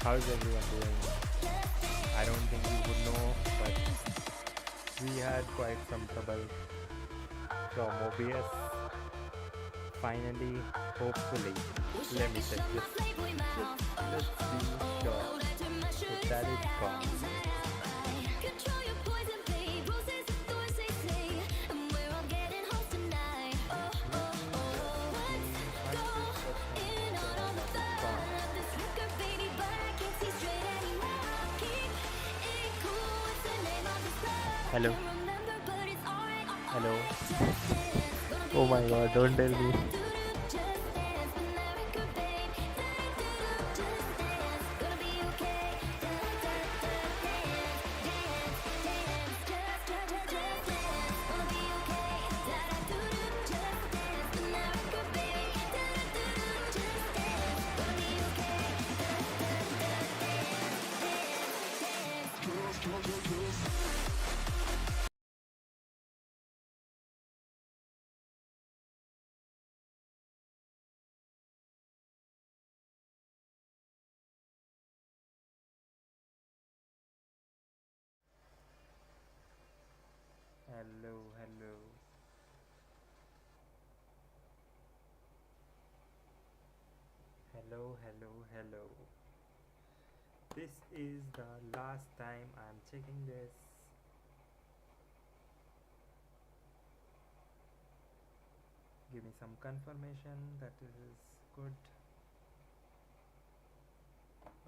How's everyone doing? I don't think you would know, but we had quite some trouble from OBS. Finally, hopefully, let me check this. Let's be sure if that is gone. Hello. Hello. Oh my god, don't tell me. Hello, hello. Hello, hello, hello. This is the last time I'm checking this. Give me some confirmation that this is good.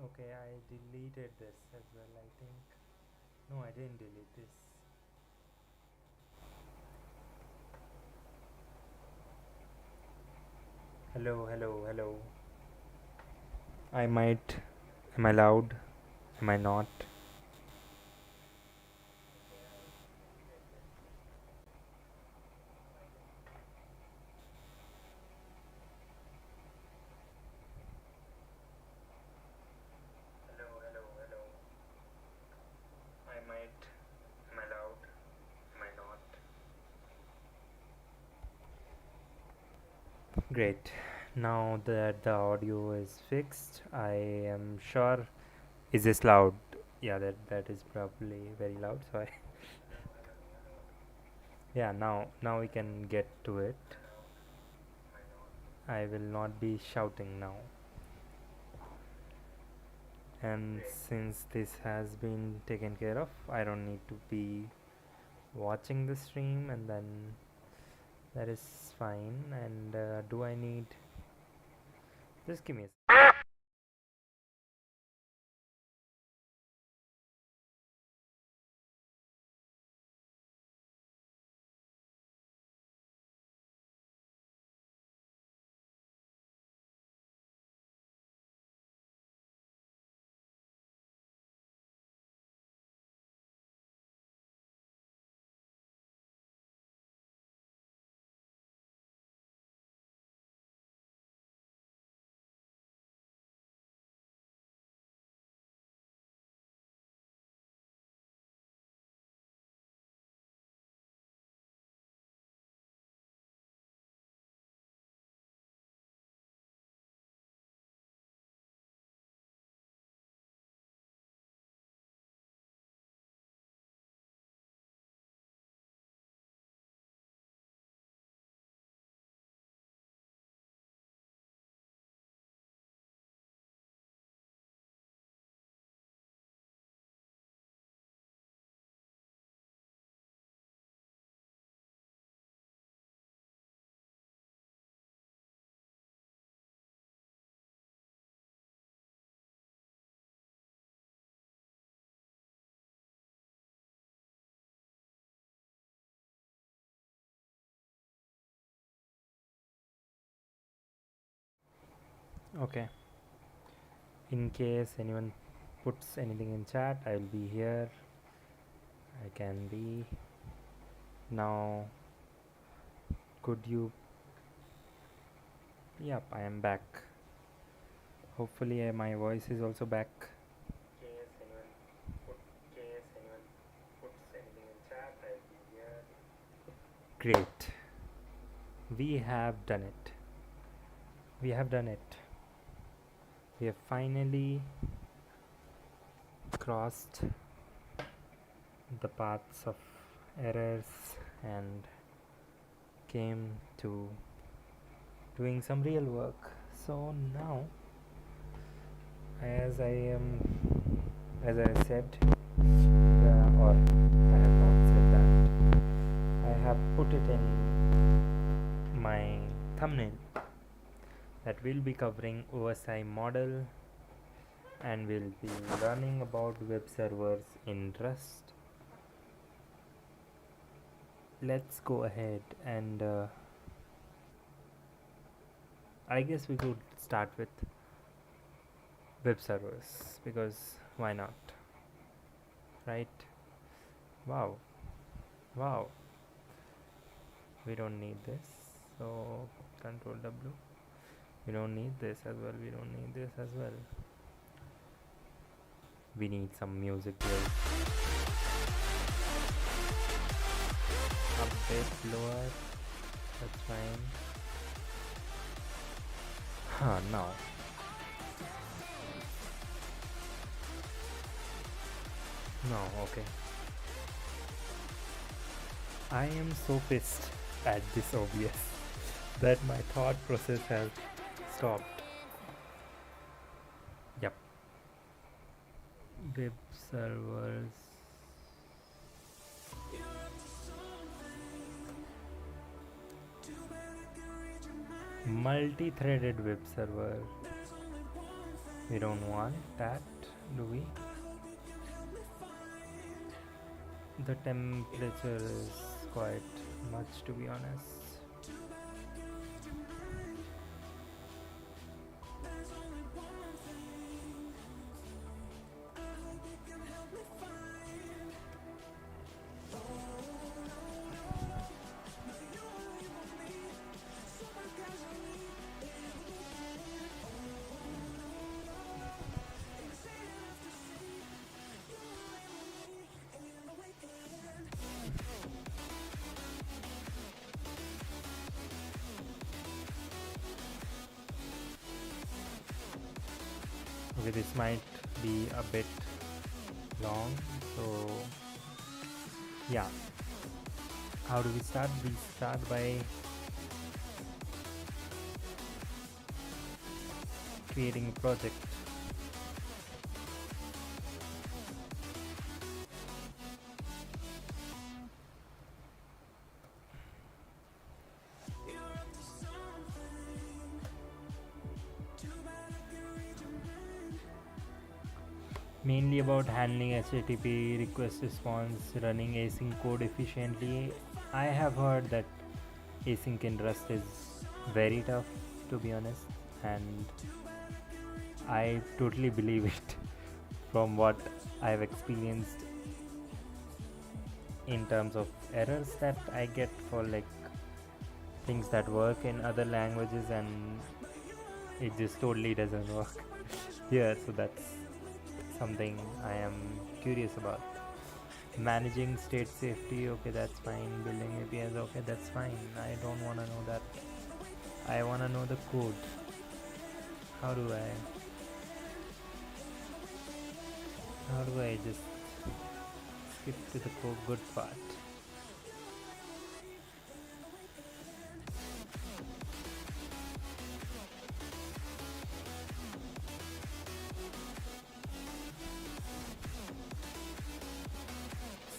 Okay, I deleted this as well, I think. No, I didn't delete this. Hello, hello, hello. I might. Am I loud? Am I not? Hello, hello, hello. I might. Am I loud? Am I not? Great. Now that the audio is fixed, I am sure. Is this loud? Yeah, that is probably very loud. So I yeah, now we can get to it. I will not be shouting now. And since this has been taken care of, I don't need to be watching the stream, and then that is fine. And do I need, just give me okay. In case anyone puts anything in chat, I'll be here. I can be. Now, could you? Yep, I am back. Hopefully, my voice is also back. Great. We have done it. We have done it. We have finally crossed the paths of errors and came to doing some real work. So now, as I am, as I said, or I have not said that, I have put it in my thumbnail that we'll be covering OSI model and we'll be learning about web servers in Rust. Let's go ahead and I guess we could start with web servers because why not, right? Wow, wow, we don't need this, so control W. We don't need this as well, we don't need this as well. We need some music here. A bit lower, that's fine. Now. No, okay. I am so pissed at this OBS that my thought process has stopped. Yep. Web servers. Multi-threaded web server. We don't want that, do we? The temperature is quite much, to be honest. Okay, this might be a bit long, so yeah. How do we start? We start by creating a project. Mainly about handling HTTP request response, running async code efficiently. I have heard that async in Rust is very tough, to be honest, and I totally believe it from what I've experienced in terms of errors that I get for like things that work in other languages and it just totally doesn't work here. So that's something I am curious about. Managing state safety, okay, that's fine. Building APIs, okay, that's fine. I don't want to know that. I want to know the code. How do I just skip to the good part?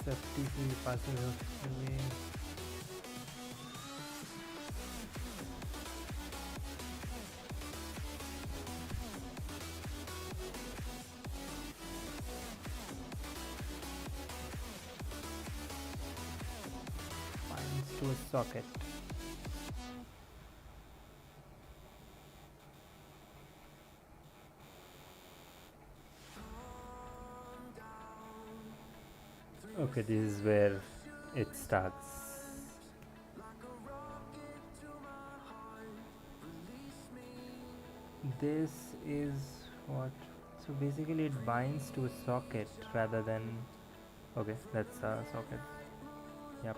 FTC passes away. Binds to a socket. Okay, this is where it starts. This is what, so basically it binds to a socket rather than, okay, that's a socket. Yep,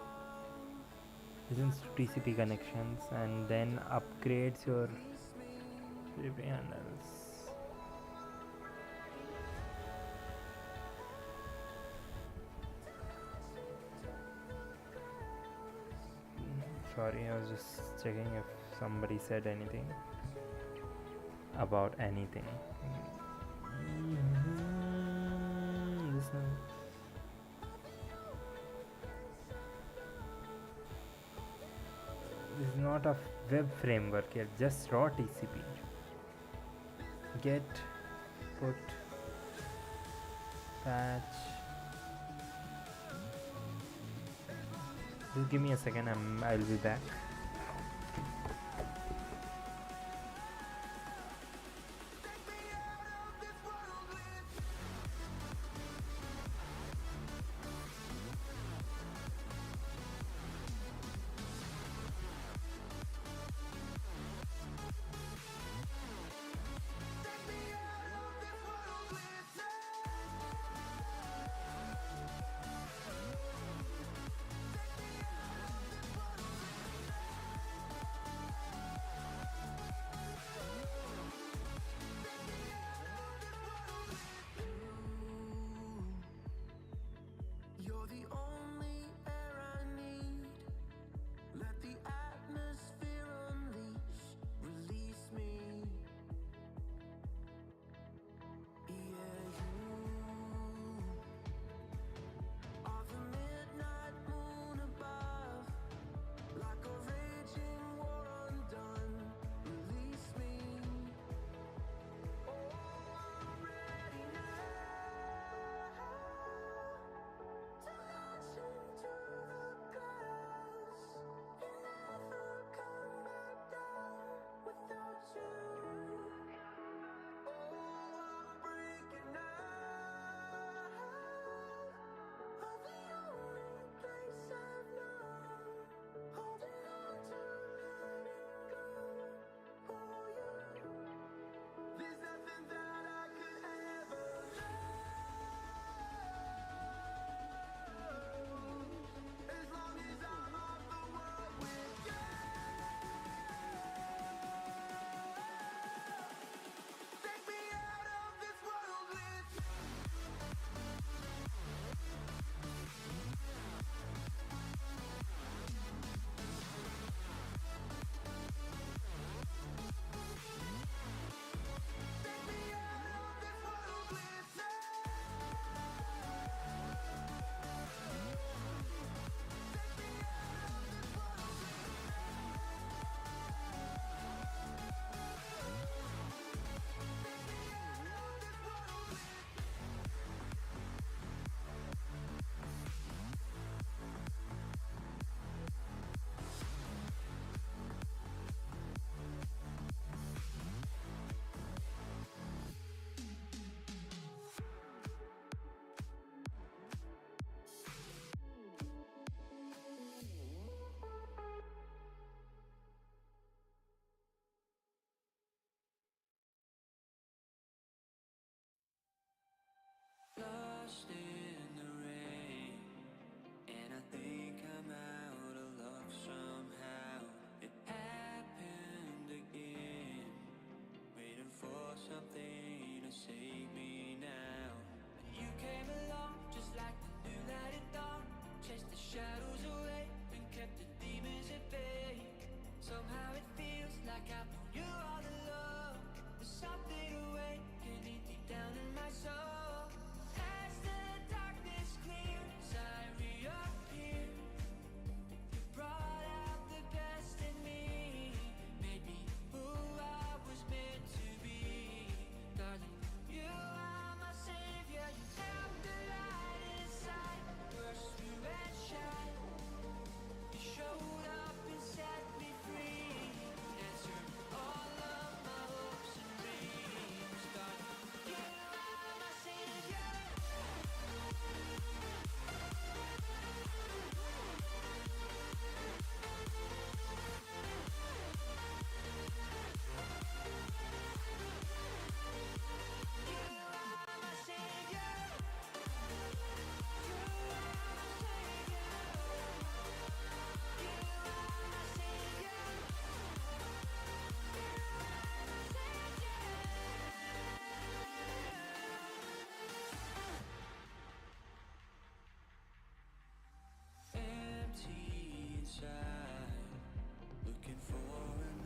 listens to TCP connections and then upgrades your TCP handles. Sorry, I was just checking if somebody said anything about anything. This, this is not a web framework here, just raw TCP. Get, put, patch. Just give me a second. I'll be back.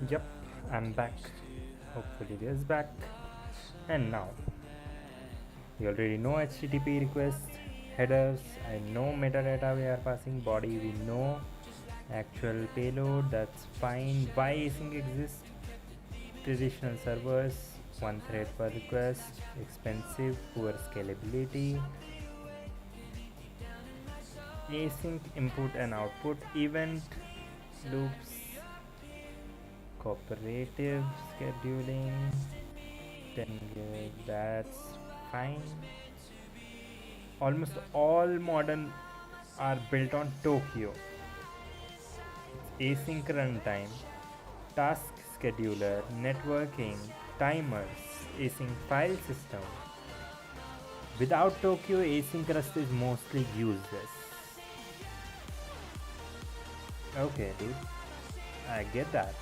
Yep, I'm back. Hopefully, this is back. And now, you already know HTTP request headers. I know metadata we are passing. Body we know. Actual payload, that's fine. Why async exists? Traditional servers, one thread per request, expensive, poor scalability. Async input and output, event loops, cooperative scheduling. Then that's fine. Almost all modern are built on Tokyo. Async runtime, task scheduler, networking, timers, async file system. Without Tokyo, async Rust is mostly useless. Okay, dude, I get that.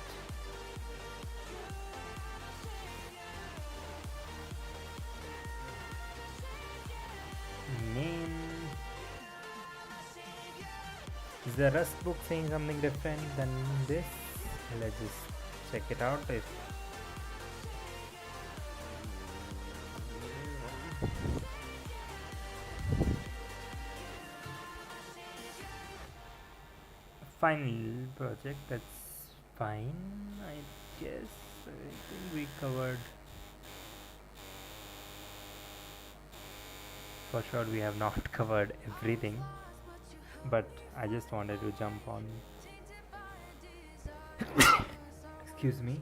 Main. Is the Rust book saying something different than this? Let's just check it out. If final project, that's fine. I guess I think we covered. For sure, we have not covered everything, but I just wanted to jump on. Excuse me.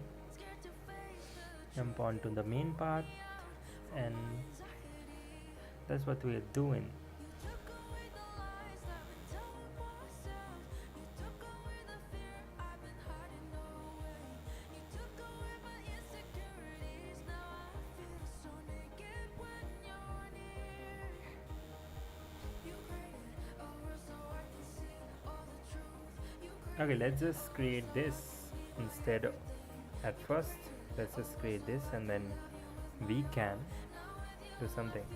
Jump onto the main path, and that's what we're doing. Okay, let's just create this instead. At first, let's just create this, and then we can do something.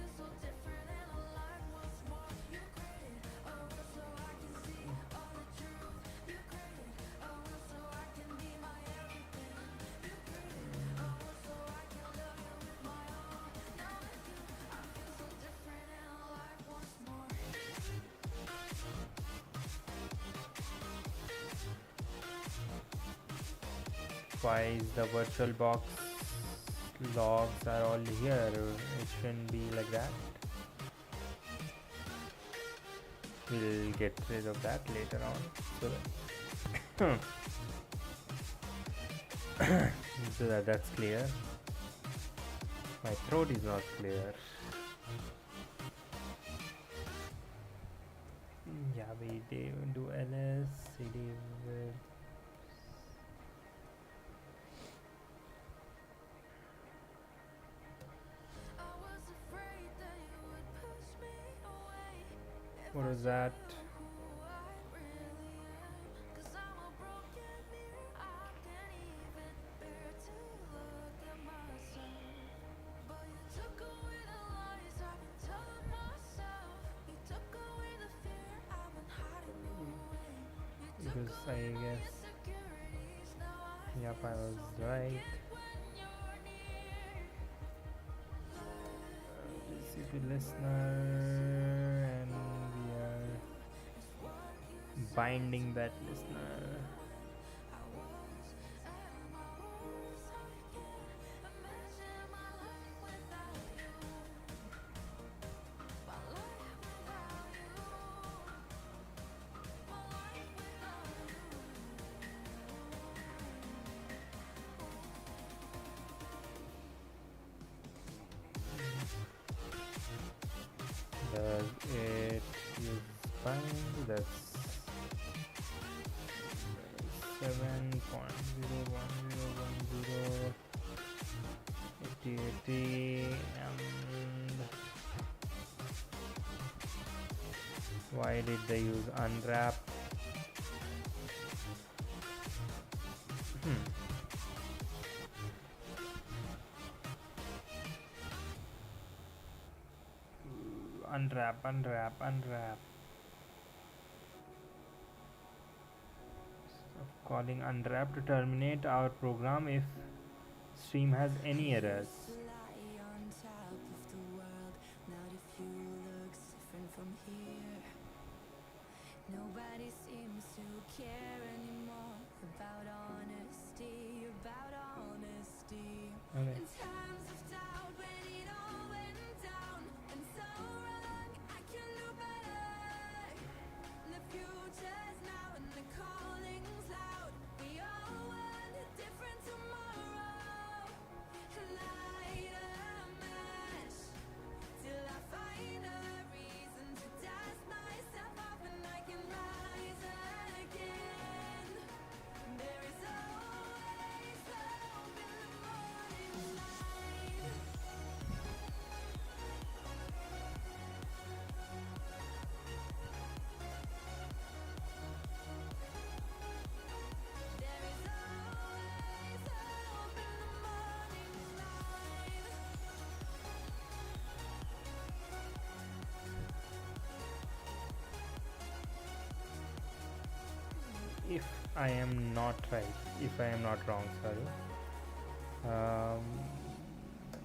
Why is the virtual box logs are all here? It shouldn't be like that. We'll get rid of that later on. So that's clear. My throat is not clear. Yeah, we do ls cd with what was that? Because I guess, yep, I was right. GCP listener, and we are binding that listener. Does it use bind? That's 7.01010 8080, and why did they use unwrap? Unwrap. calling unwrap to terminate our program if stream has any errors. Okay. If I am not right, if I am not wrong, sorry. Um,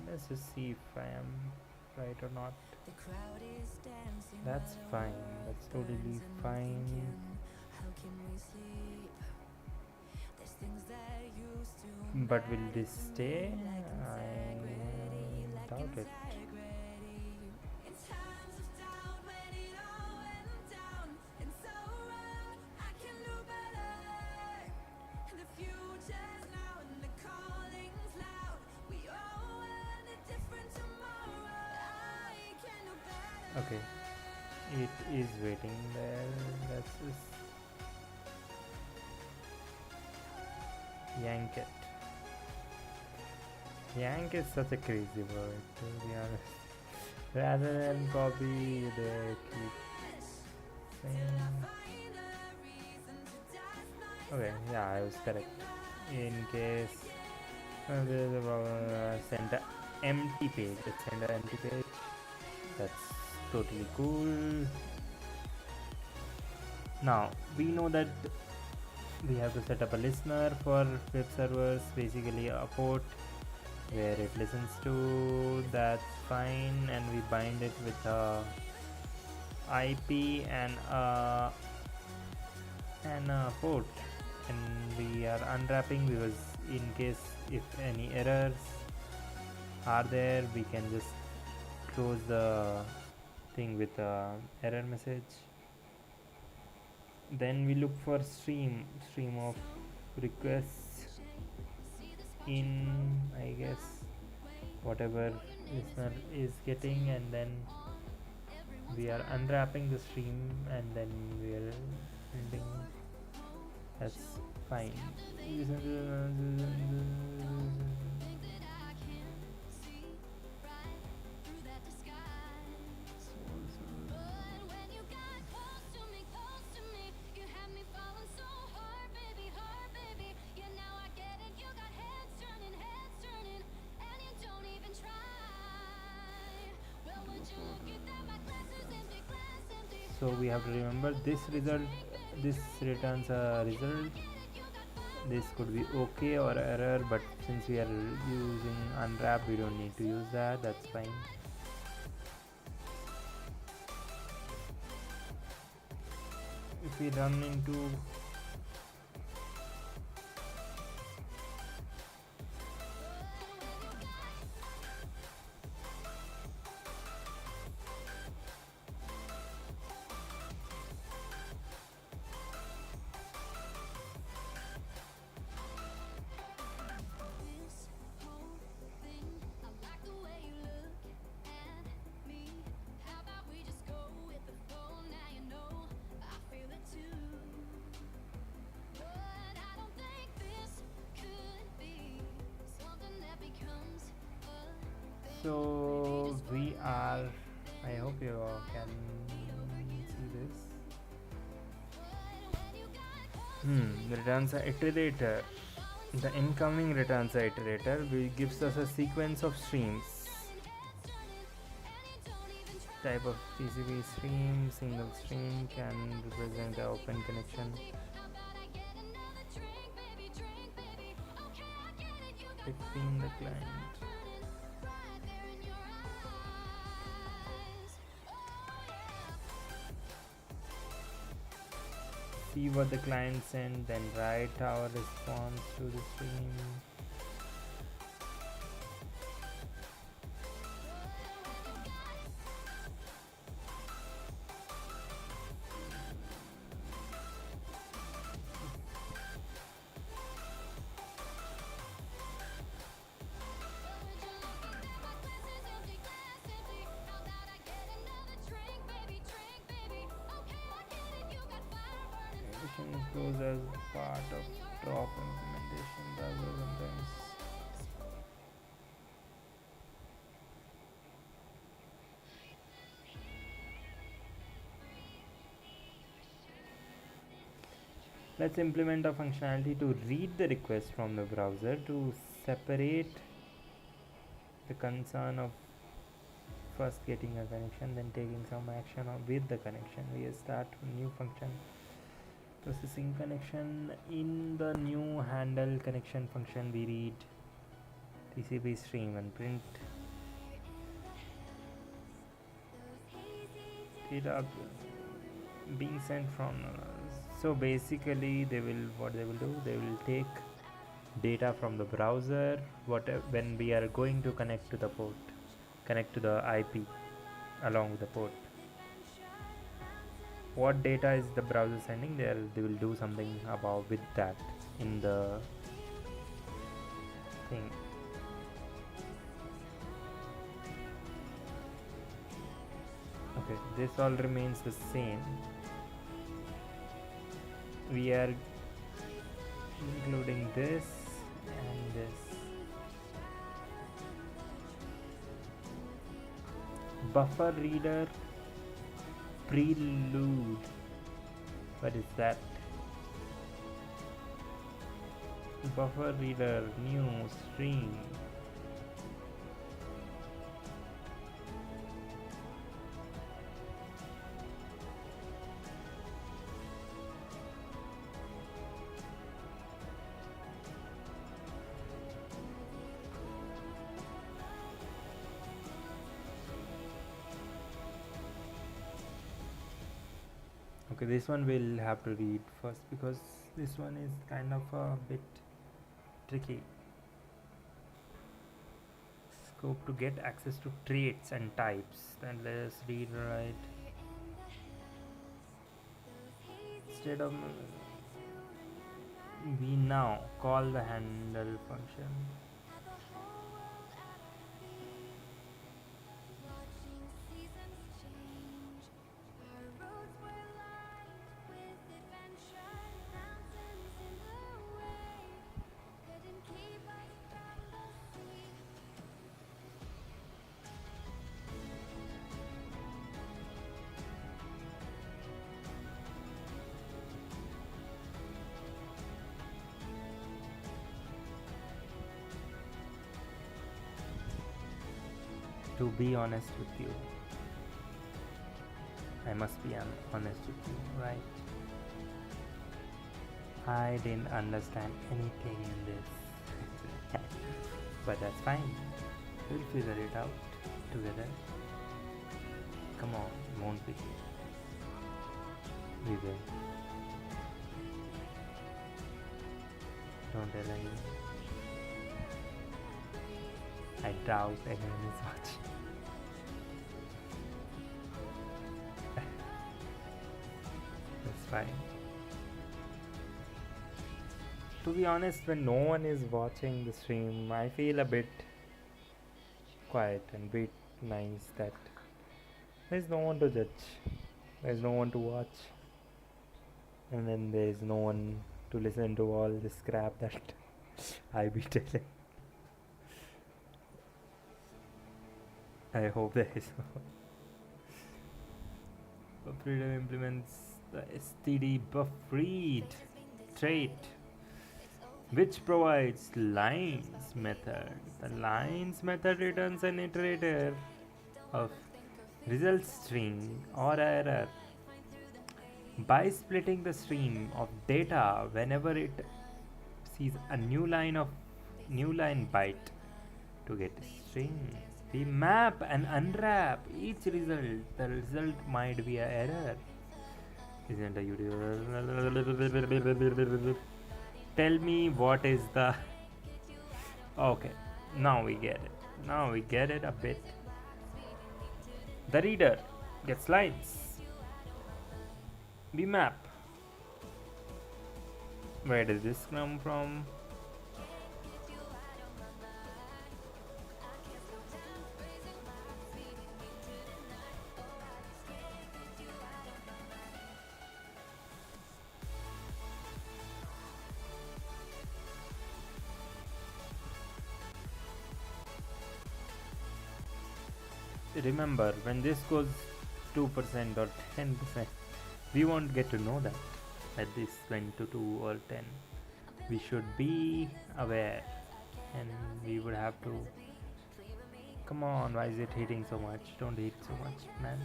let's just see if I am right or not. That's fine. That's totally fine. But will this stay? I doubt it. Okay, it is waiting there. Let's just yank it. Yank is such a crazy word, to be honest. Rather than copy, they keep saying. Okay, yeah, I was correct. In case there is a problem, send a empty page. Let's send an empty page. That's totally cool. Now we know that we have to set up a listener for web servers, basically a port where it listens to. That's fine, and we bind it with a IP and a port, and we are unwrapping because in case if any errors are there, we can just close the thing with a error message. Then we look for stream of requests in, I guess, whatever listener is getting, and then we are unwrapping the stream, and then we are ending. That's fine. So we have to remember this result, this returns a result. This could be okay or error, but since we are using unwrap, we don't need to use that. That's fine. If we run into so we are, I hope you all can see this. Returns a iterator. The incoming returns a iterator, which gives us a sequence of streams. Type of TCP stream, single stream can represent an open connection. Between the client. See what the client sent, then write our response to the stream. Goes as part of drop implementation rather sometimes. Let's implement a functionality to read the request from the browser to separate the concern of first getting a connection, then taking some action with the connection. We start a new function processing connection. In the new handle connection function, we read TCP stream and print data being sent from. So basically, what they will do, they will take data from the browser. When we are going to connect to the port, connect to the IP along with the port. What data is the browser sending? They will do something about with that in the thing. Okay, this all remains the same. We are including this and this. Buffer reader prelude. What is that? Buffer reader new stream. Okay, this one we'll have to read first because this one is kind of a bit tricky. Scope to get access to traits and types. Then let's read right. Instead of we now call the handle function. To be honest with you, I must be honest with you, right? I didn't understand anything in this, but that's fine. We'll figure it out together. Come on, won't we? We will. Don't tell anyone. I doubt anyone is watching. That's fine. To be honest, when no one is watching the stream, I feel a bit quiet and bit nice that there's no one to judge, there's no one to watch, and then there's no one to listen to all this crap that I be telling. I hope there is no. Boredom implements the std buffered trait, which provides lines method. The lines method returns an iterator of result string or error by splitting the stream of data whenever it sees a new line of New line byte to get string. We map and unwrap each result. The result might be an error. Isn't a YouTube? Tell me what is the. Okay, now we get it. Now we get it a bit. The reader gets lines. We map. Where does this come from? Remember, when this goes 2% or 10%, we won't get to know that this went to 2 or 10. We should be aware, and we would have to. Come on, why is it hitting so much? Don't hit so much, man.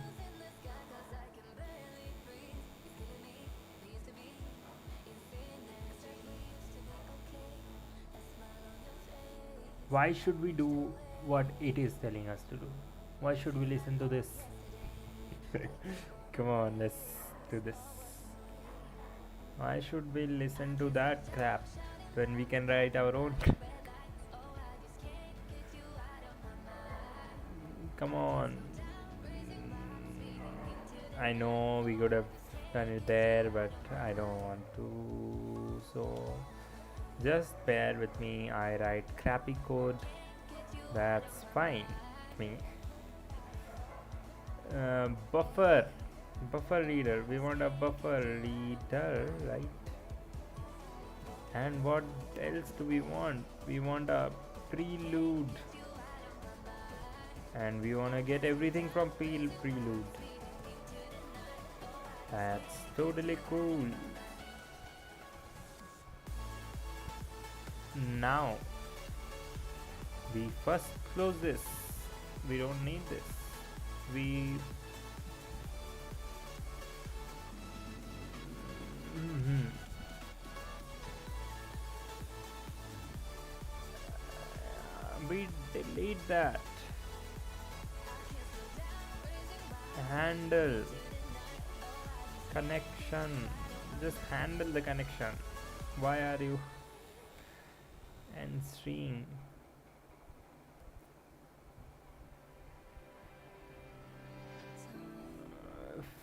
Why should we do what it is telling us to do? Why should we listen to this? Come on, let's do this. Why should we listen to that crap when we can write our own? Come on. I know we could have done it there, but I don't want to. So just bear with me. I write crappy code. That's fine with me. Buffer reader. We want a buffer reader, right? And what else do we want? We want a prelude, and we want to get everything from prelude. That's totally cool. Now we first close this. We don't need this. We we delete that. Handle connection. Just handle the connection. Why are you and string?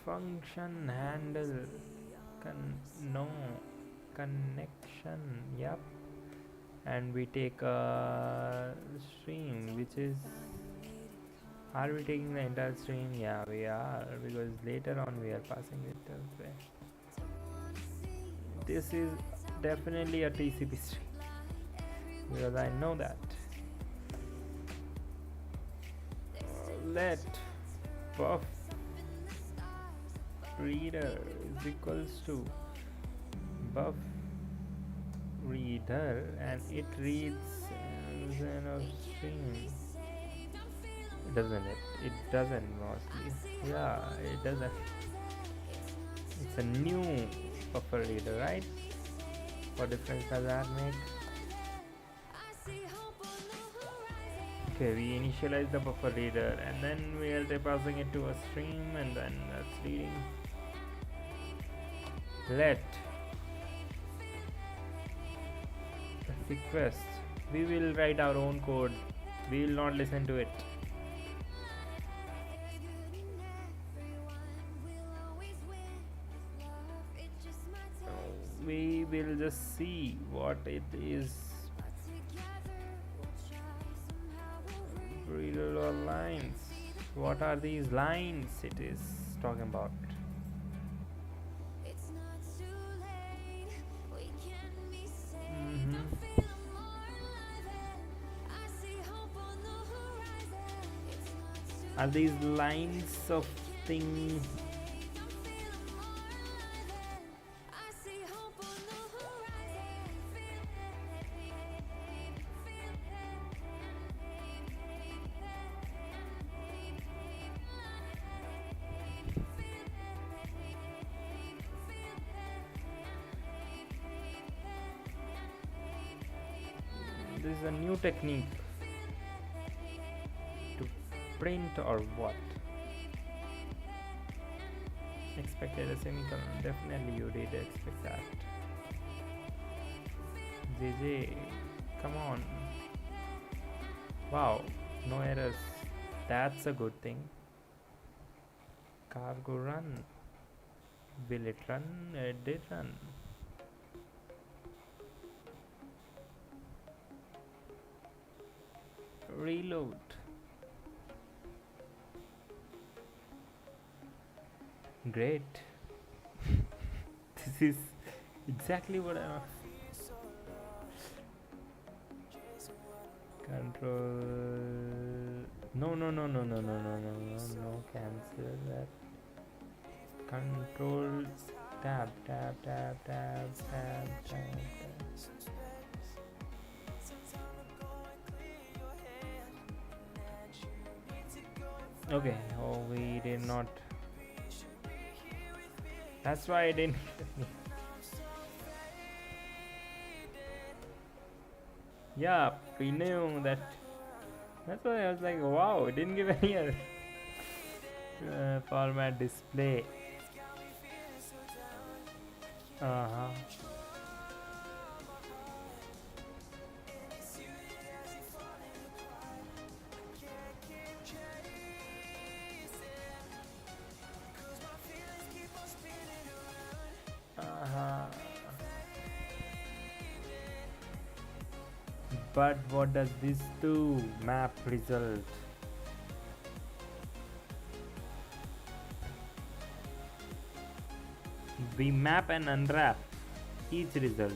Function handle no connection. Yep. And we take a stream, which is, are we taking the entire stream? Yeah, we are, because later on we are passing it elsewhere. This is definitely a TCP stream because I know that. Let buff reader is equals to buff reader, and it reads stream. Doesn't it? It doesn't mostly. Yeah, it doesn't. It's a new buffer reader, right? What difference does that make? Okay, we initialize the buffer reader, and then we are passing it to a stream, and then that's reading. Let request. We will write our own code. We will not listen to it. We will just see what it is. Reader or lines. What are these lines it is talking about? Are these lines of things? this is a new technique to print or what? Expected a semicolon. Definitely you did expect that. JJ, come on. Wow, no errors. That's a good thing. Cargo run. Will it run? It did run. Reload. Great. This is exactly what I want. Control. No, no, no, no, no, no, no, no, no, no. Cancel that. Control. Tab, tab, tab, tab, tab, tab, tab. Okay. Oh, we did not. That's why I didn't. Yeah, we knew that. That's why I was like, wow, it didn't give any other format display. Uh-huh. Uh-huh. But what does this do? Map result. We map and unwrap each result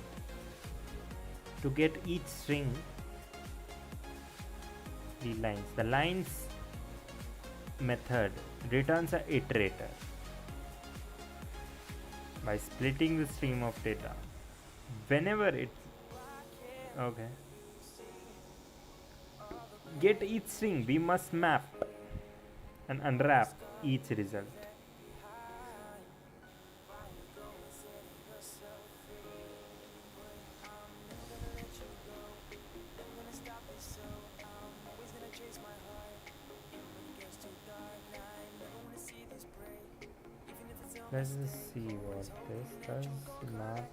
to get each string. The lines. The lines method returns a iterator by splitting the stream of data. Whenever it's okay. Get each string, we must map and unwrap each result. Let's just see what this does. Map.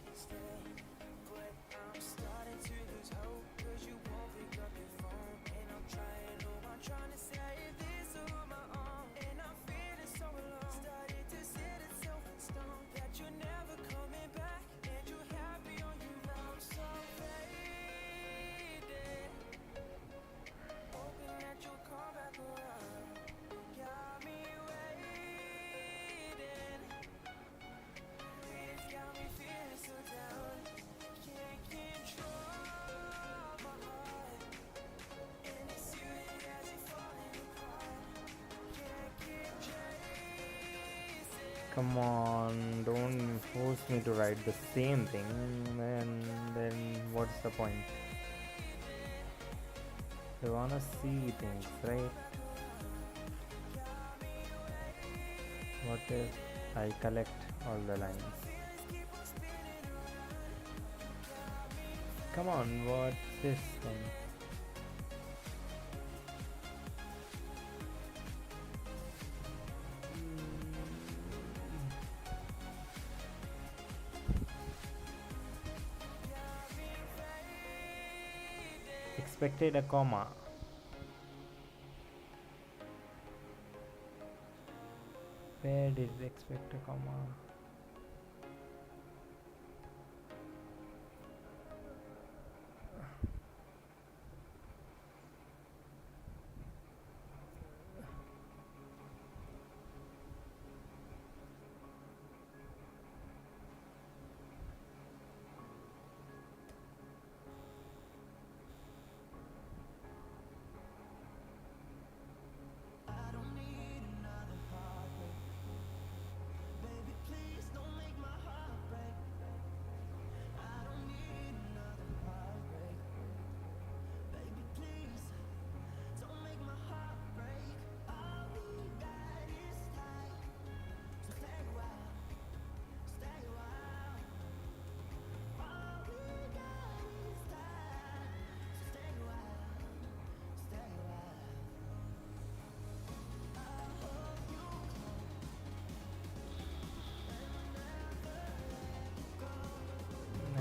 Come on, don't force me to write the same thing, and then what's the point? I wanna see things, right? What if I collect all the lines? Come on, what's this thing? Expected a comma. Where did it expect a comma?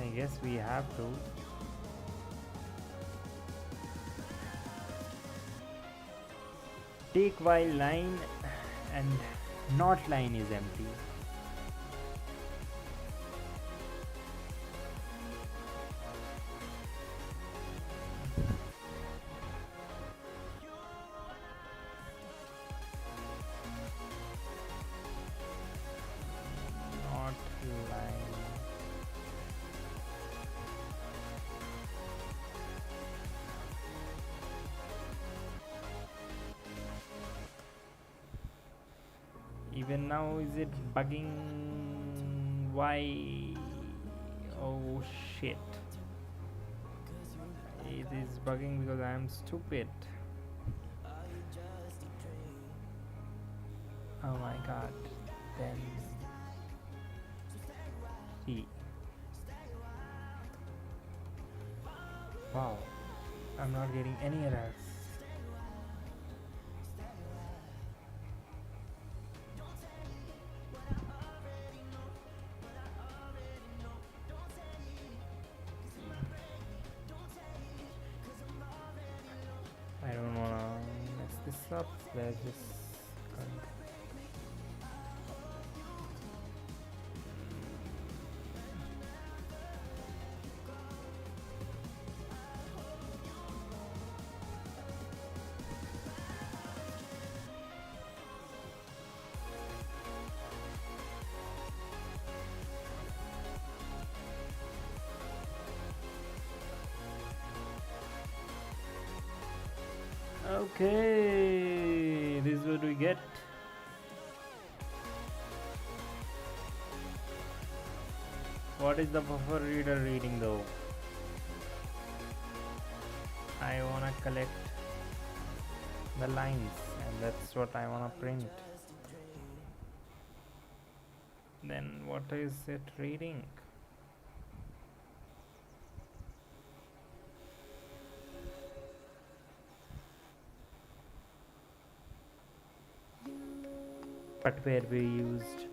I guess we have to. Take while line and not line is empty. Not line. Even now, is it bugging? Why? Oh shit. It is bugging because I am stupid. Oh my god. Then see. Wow. I'm not getting any errors. I don't wanna mess this up. Let's just okay, this is what we get. What is the buffer reader reading though? I wanna collect the lines and that's what I wanna print. Then what is it reading? But where we used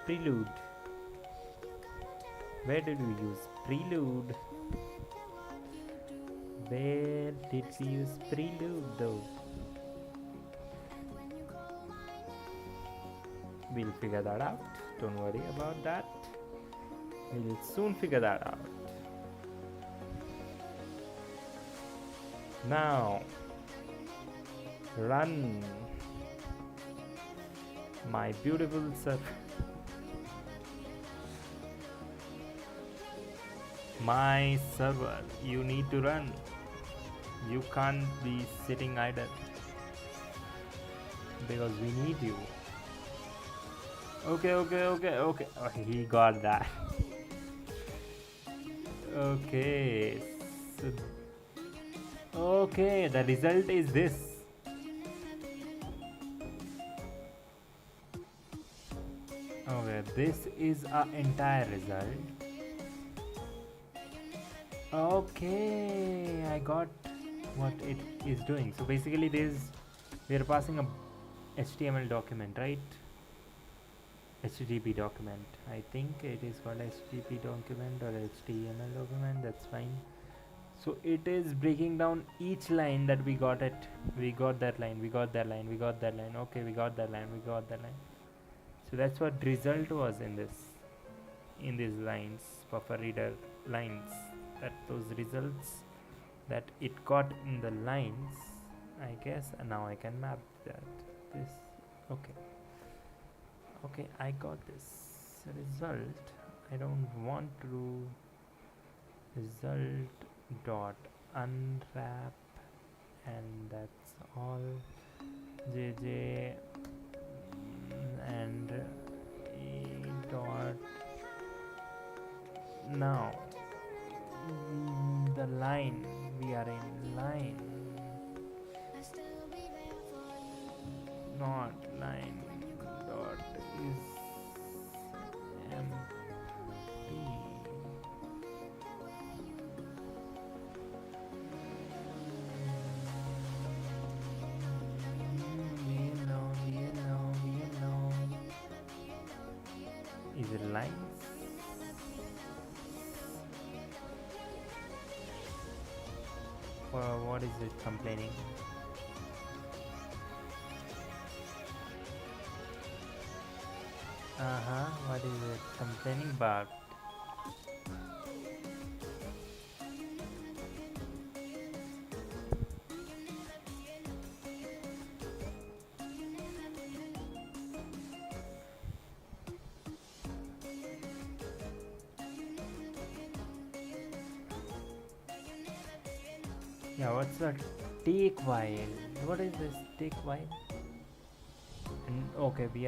prelude. Where did we use prelude? Where did we use prelude though? We'll figure that out. Don't worry about that. We'll soon figure that out. Now, run my beautiful server. My server, you need to run. You can't be sitting idle because we need you. Okay. Oh, he got that. Okay. So, okay, the result is this. Okay, this is our entire result. Okay, I got what it is doing. So basically we are passing a HTML document, right? HTTP document. I think it is called HTTP document or HTML document, that's fine. So it is breaking down each line that we got it. We got that line, we got that line, we got that line. Okay, we got that line, we got that line. So that's what result was in these lines, buffer reader lines. That those results that it got in the lines, I guess. And now I can map that. This okay, I got this result. I don't want to do result dot unwrap, and that's all. JJ and E dot now the line, we are in line, not line dot is empty. Is it lines? what is it complaining? What is it complaining about? Yeah, what's that? Take while. What is this? Take while. And okay, we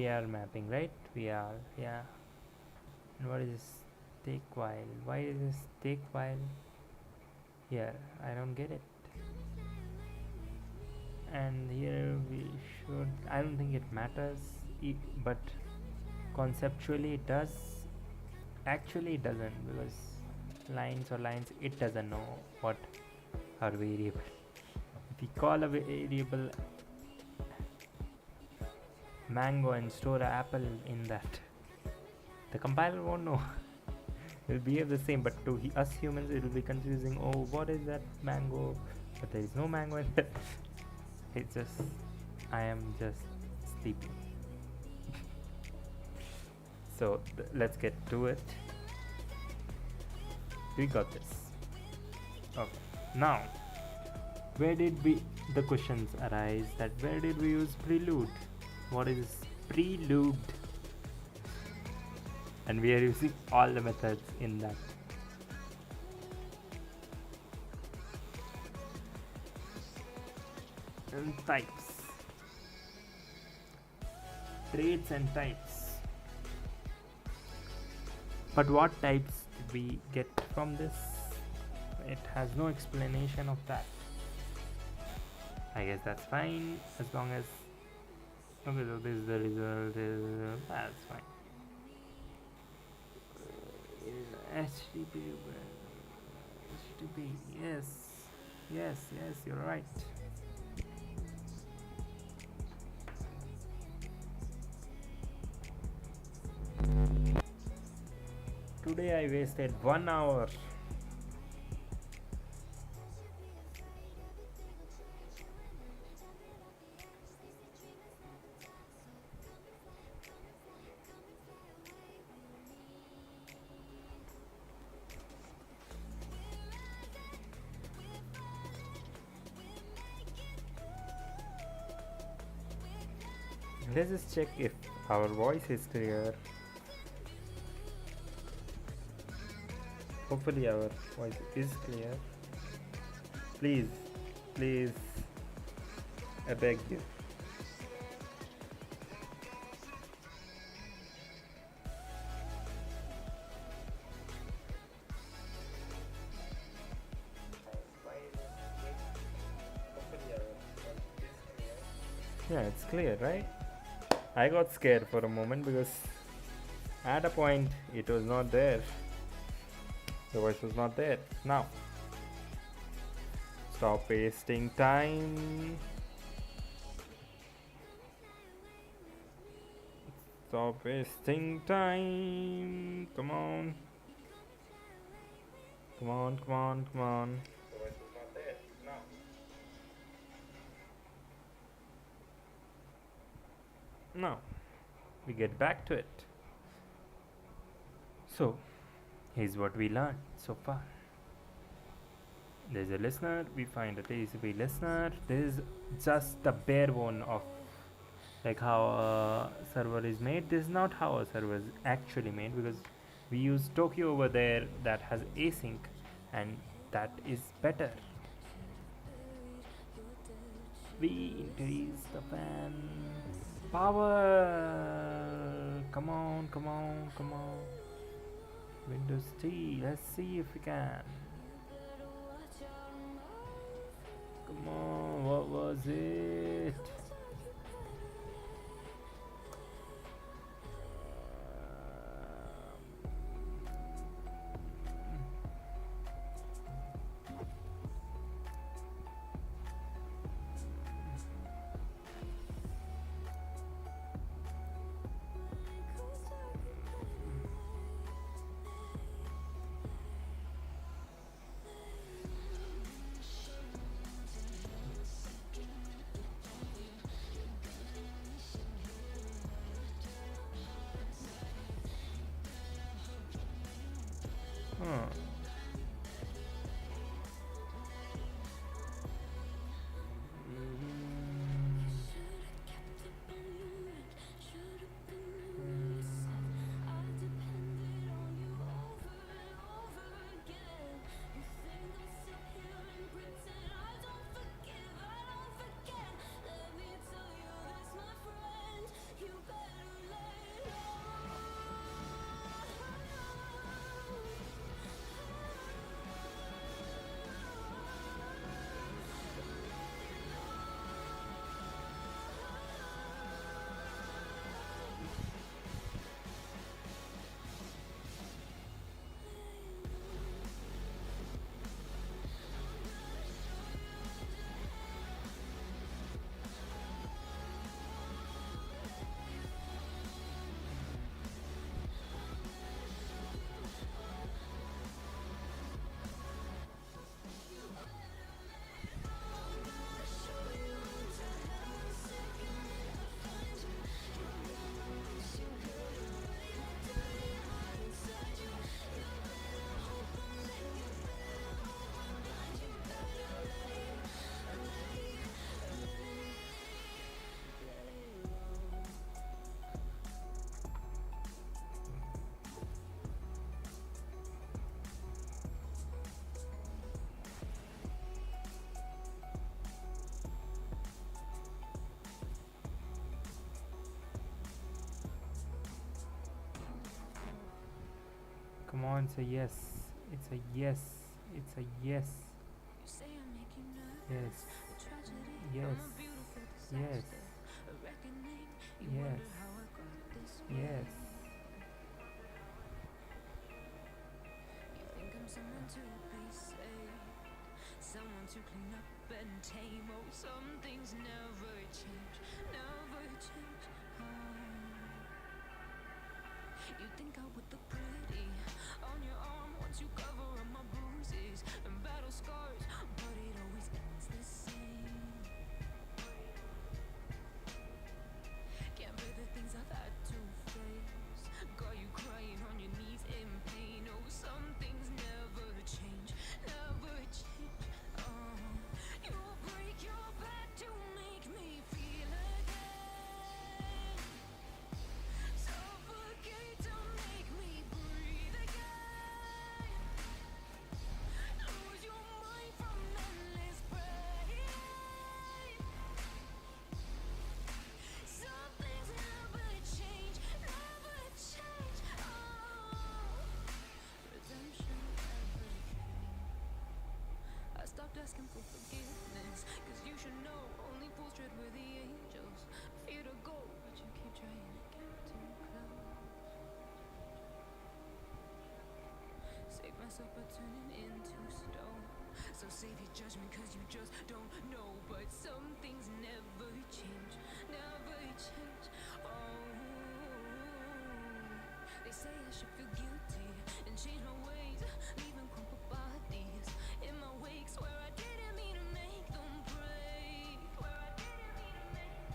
are mapping, right? We are, yeah. And what is this? Take while. Why is this take while here? I don't get it. And here we should. I don't think it matters, but conceptually it does. Actually, it doesn't, because lines, it doesn't know what are variable. If we call a variable mango and store an apple in that, the compiler won't know. It will behave the same, but to us humans it will be confusing. Oh, what is that mango? But there is no mango in it. It's just, I am just sleeping. So let's get to it. We got this. Okay. Now, where did the questions arise that where did we use prelude? What is prelude? And we are using all the methods in that. And types. Traits and types. But what types did we get from this? It has no explanation of that. I guess that's fine, as long as, okay, so this is the result, that's fine. HTTP, yes, you're right. Today I wasted 1 hour. Let's just check if our voice is clear. Hopefully our voice is clear. Please, I beg you. Yeah, it's clear, right? I got scared for a moment because at a point it was not there. The voice was not there. Now, stop wasting time. Stop wasting time. Come on. The voice was not there. Now, we get back to it. So, here's what we learned so far. There's a listener, we find a TCP listener. This is just the bare bone of like how a server is made. This is not how a server is actually made, because we use Tokyo over there that has async, and that is better. We increase the fan power. Come on. Windows T, let's see if we can. Come on, what was it? Come on, say yes. It's a yes. It's a yes. Yes. Yes. Yes. Yes. Yes.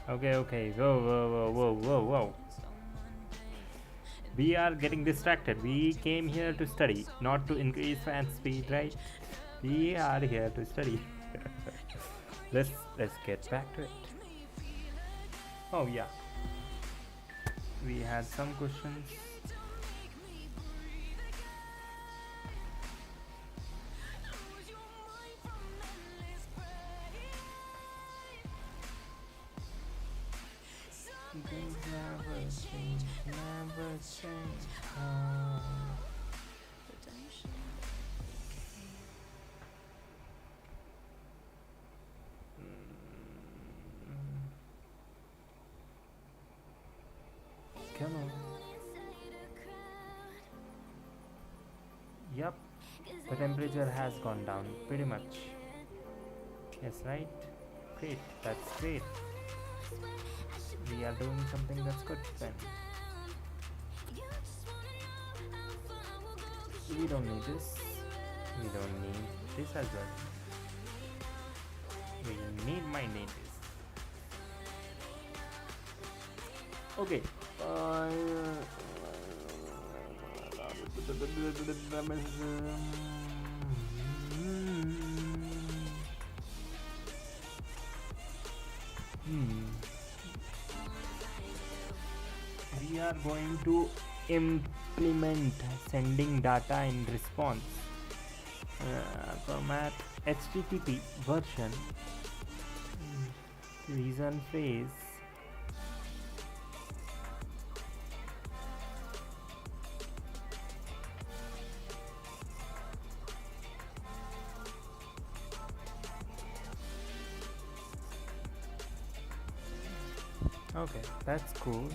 Okay, okay. Whoa, whoa, whoa, whoa, whoa, whoa. We are getting distracted. We came here to study, not to increase fan speed, right? We are here to study. let's get back to it. Oh yeah, we had some questions. Things never change, never change. Come on. Yep, the temperature has gone down pretty much. Yes, right? Great, that's great. We are doing something that's good then. We don't need this. We don't need this as well. We need my name this. Okay. We are going to implement sending data in response. Format HTTP version. Reason phrase. Okay, that's cool.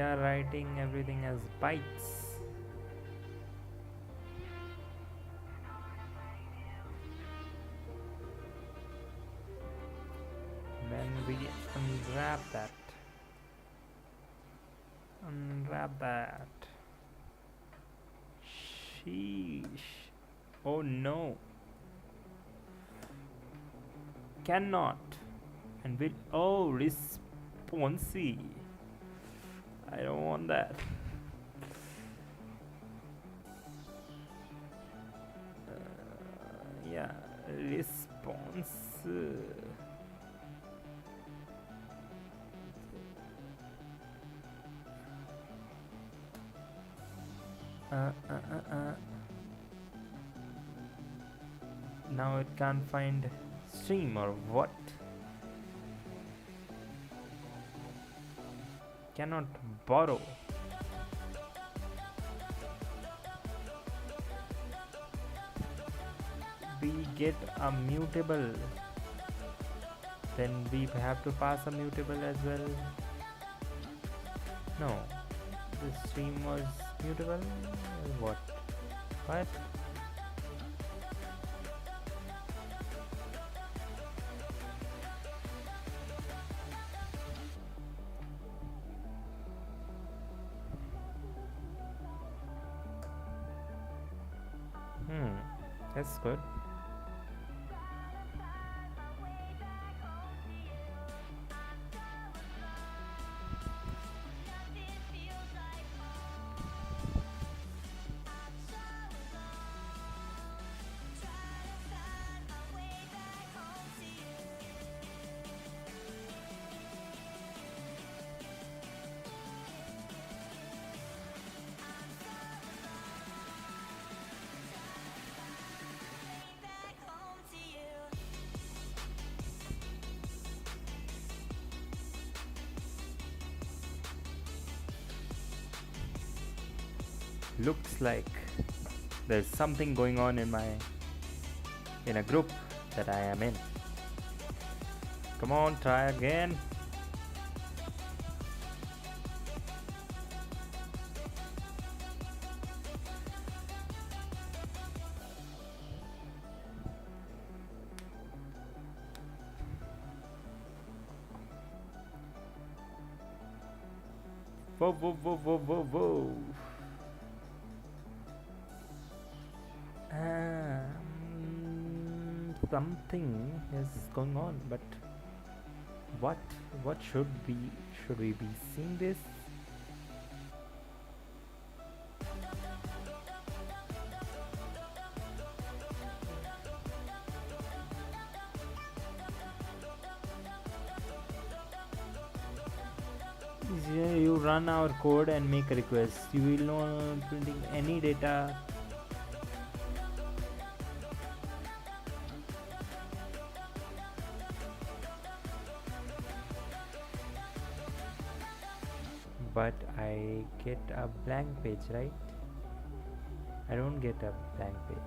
are writing everything as bytes. Then we unwrap that. Unwrap that. Sheesh. Oh no. Cannot. And will. Oh, responsive. I don't want that. Yeah, response. Now it can't find stream or what? Cannot borrow. We get a mutable. Then we have to pass a mutable as well. No, the stream was mutable. What? What? That's good. Looks like there's something going on in a group that I am in. Come on, try again. Whoa, whoa, whoa, whoa, whoa, whoa. Something is going on, but what should we be seeing this? You run our code and make a request. You will not printing any data. But I get a blank page, right? I don't get a blank page.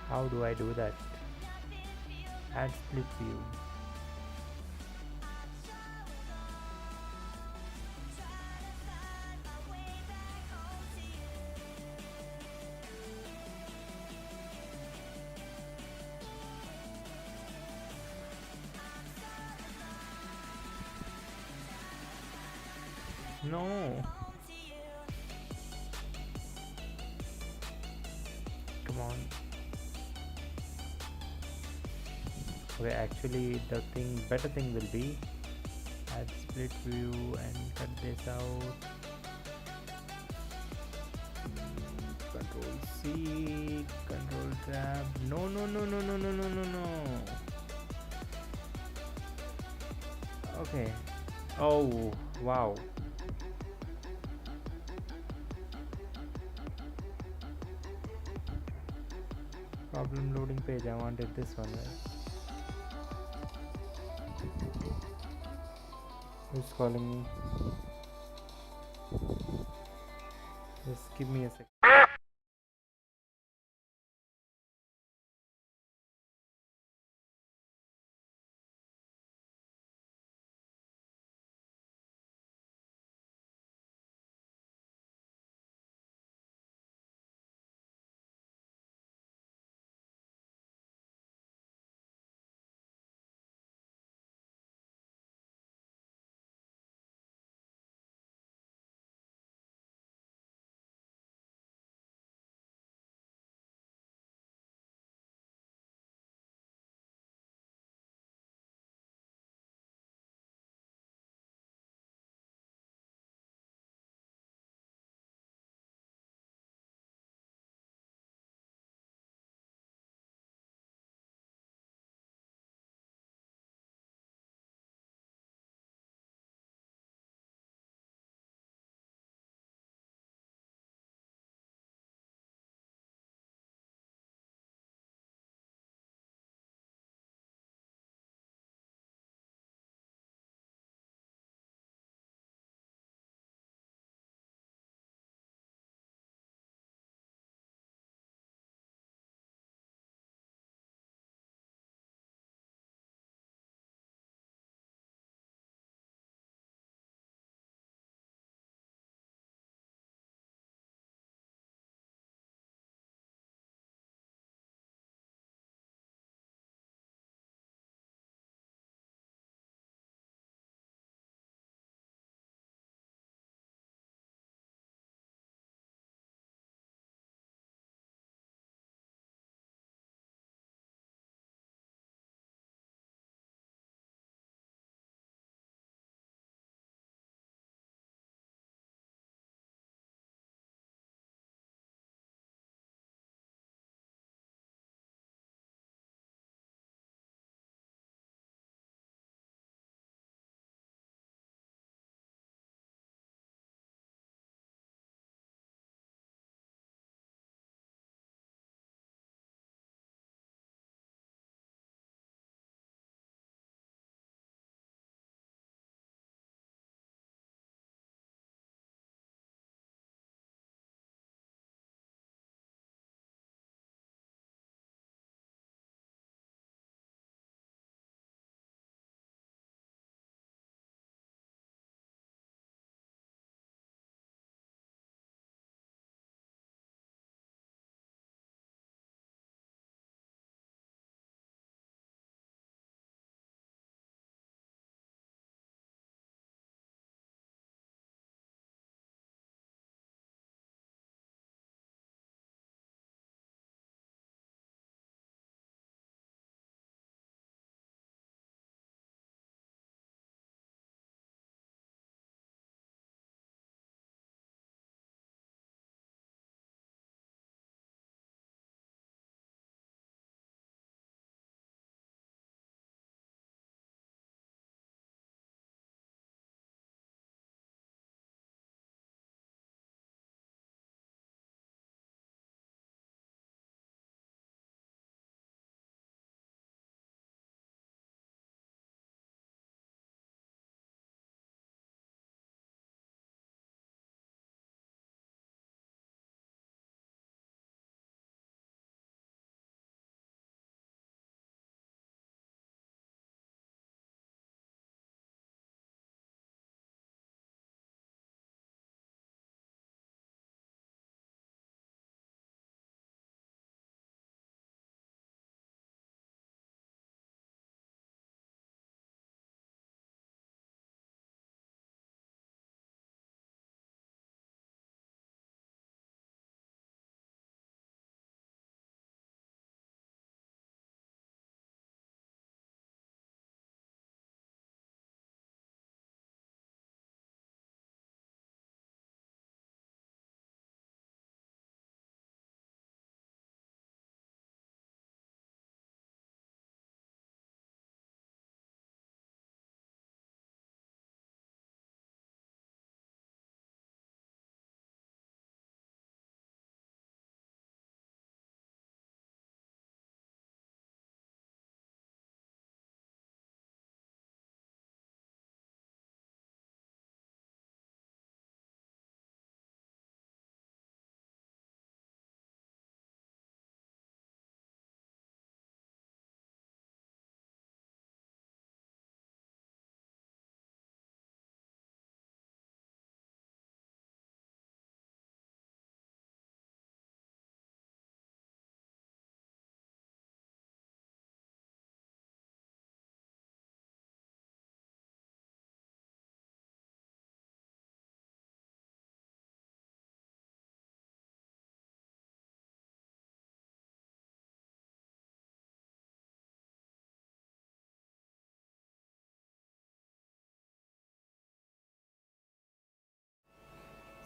How do I do that? Add split view. No. Come on. Okay, actually the better thing will be add split view and cut this out. Control C, Control Tab. No, no, no, no, no, no, no, no, no. Okay. Oh, wow. Problem loading page. I wanted this one, right? Who's calling me? Just give me a second.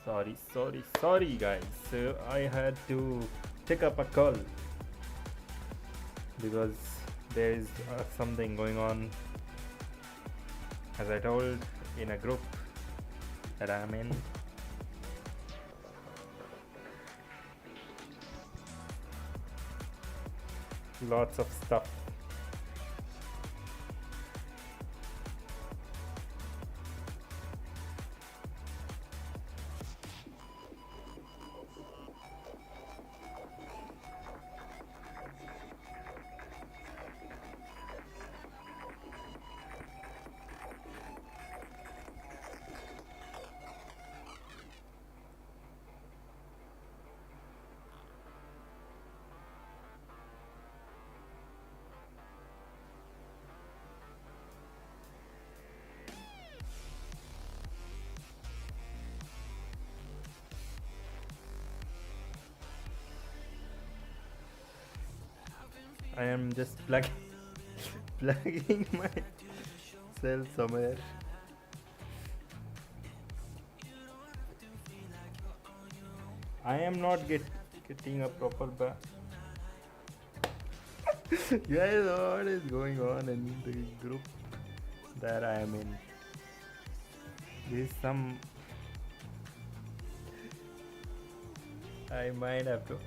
Sorry, guys. So I had to take up a call because there is something going on, as I told, in a group that I'm in. Lots of stuff. I am just plugging myself somewhere. I am not getting a proper Guys, what is going on in the group that I am in? There's some. I might have to.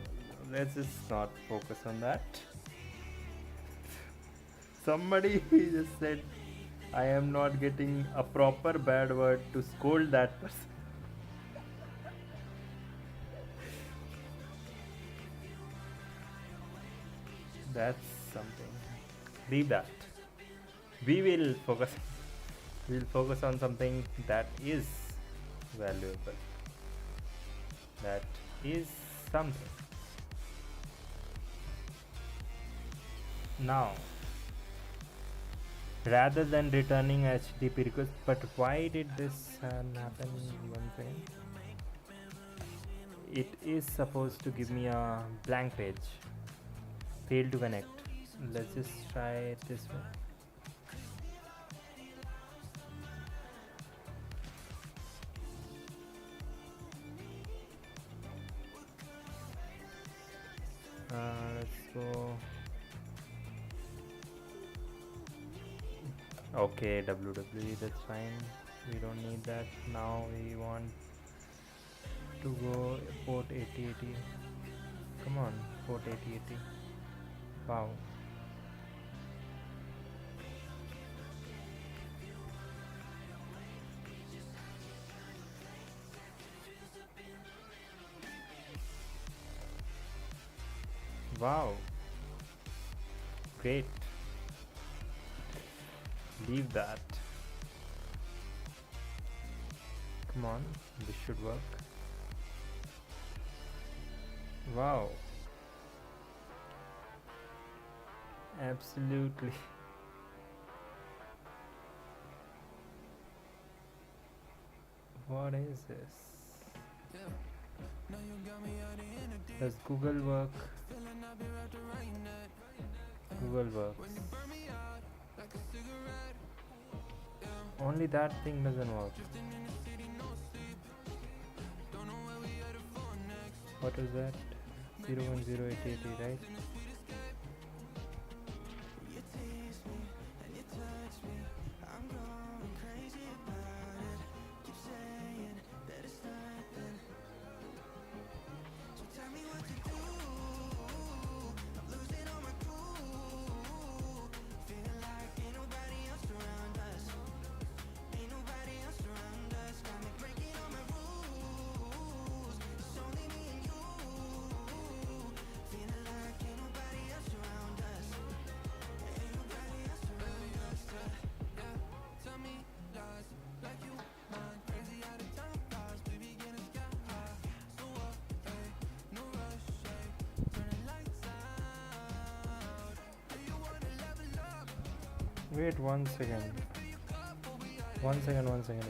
Let's just not focus on that. Somebody just said I am not getting a proper bad word to scold that person. That's something. Leave that. We will focus. We'll focus on something that is valuable. That is something. Now, rather than returning HTTP request, but why did this happen? One second. It is supposed to give me a blank page. Failed to connect. Let's just try it this way. Let's go. Okay, WWE, that's fine. We don't need that. Now we want to go port 8080. Come on, port 8080. Wow. Wow. Great. Leave that. Come on, this should work. Wow. Absolutely. What is this? Does Google work? Google works. Only that thing doesn't work. What is that? 010880, right? Wait 1 second. 1 second, 1 second.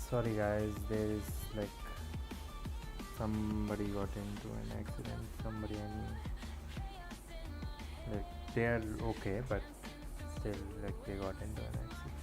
Sorry guys, there is like somebody got into an accident. Somebody I knew. Like they are okay, but still like they got into an accident.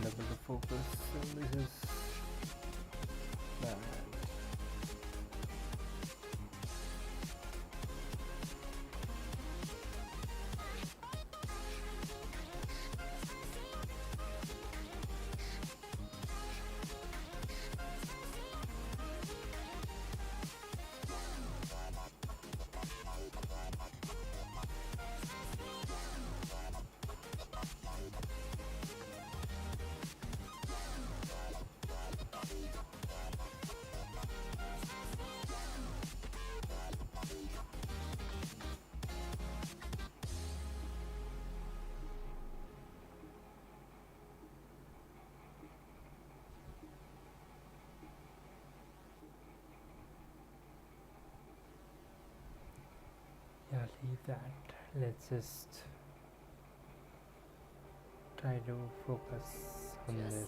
not able to focus, and this is bad. Yeah, leave that. Let's just try to focus on this.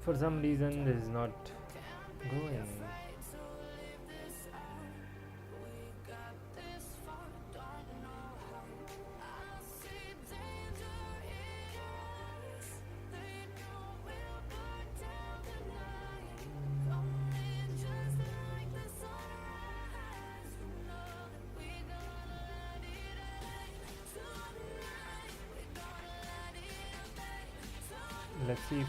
For some reason, this is not going. Let's see if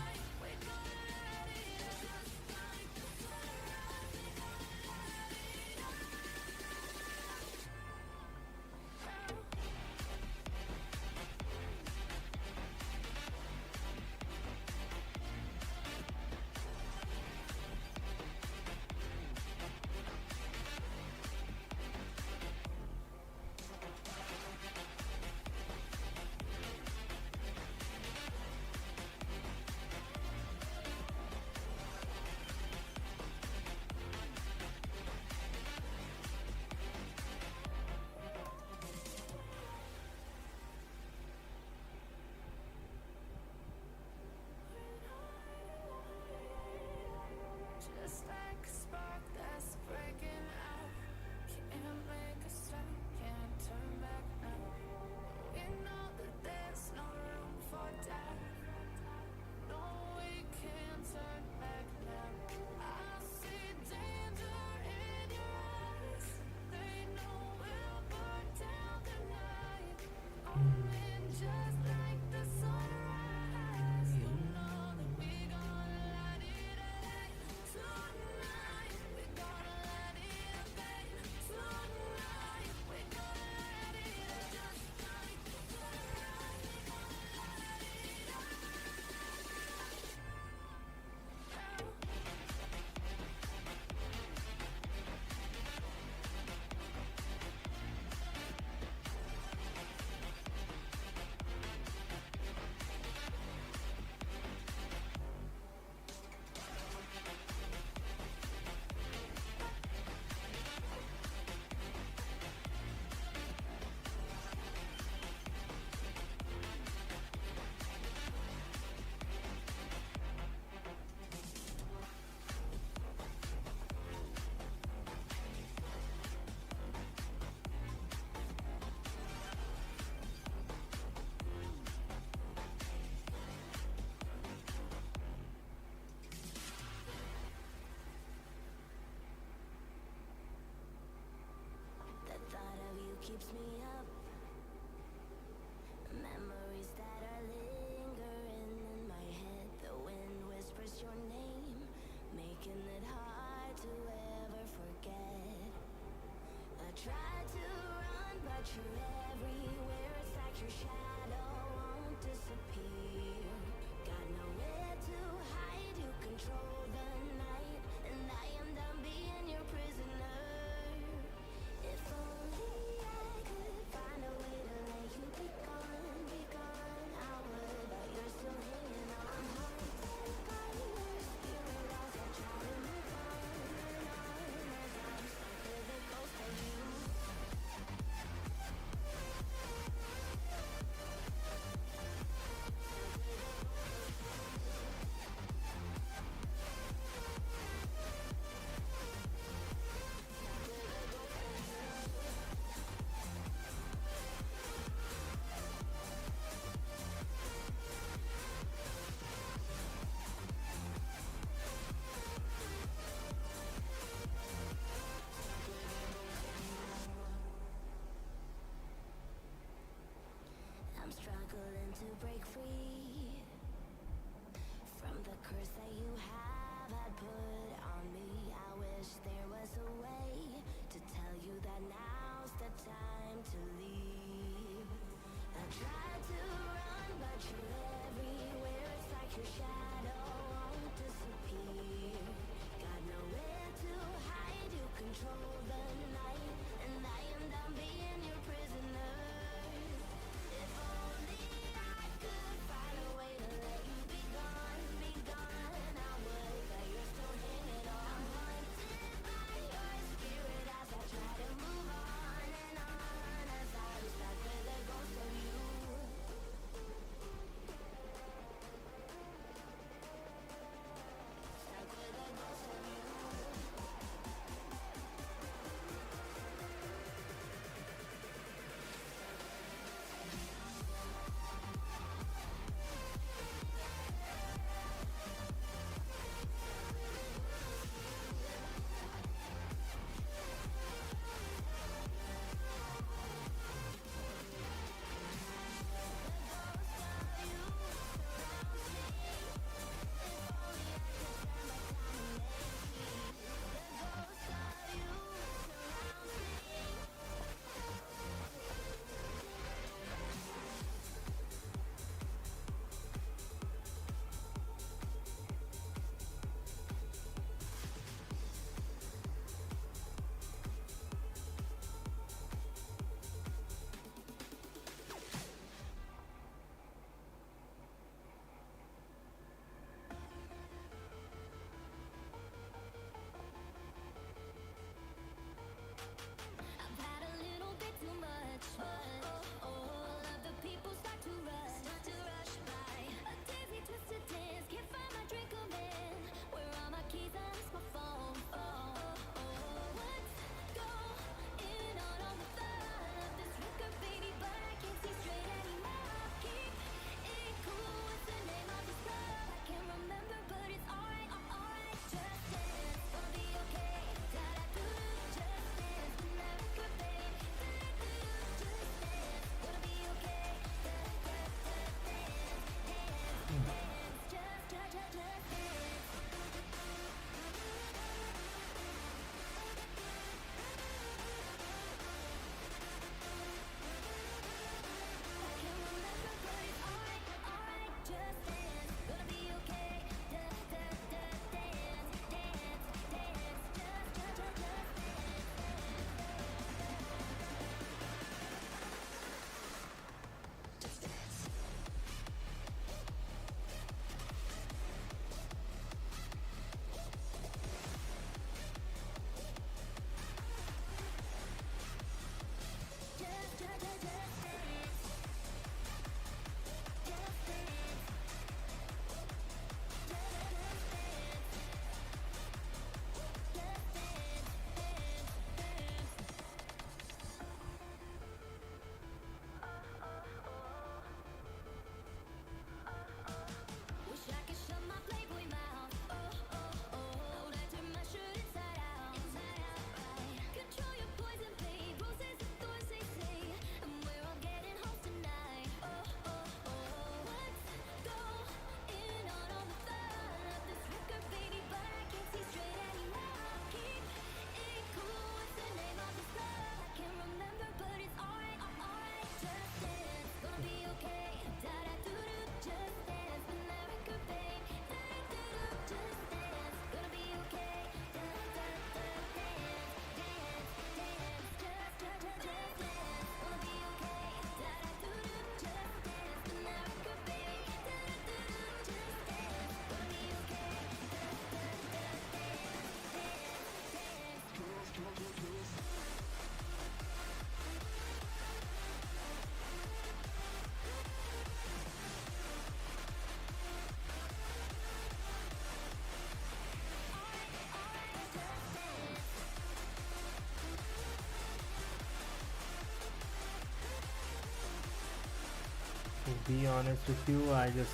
To be honest with you, I just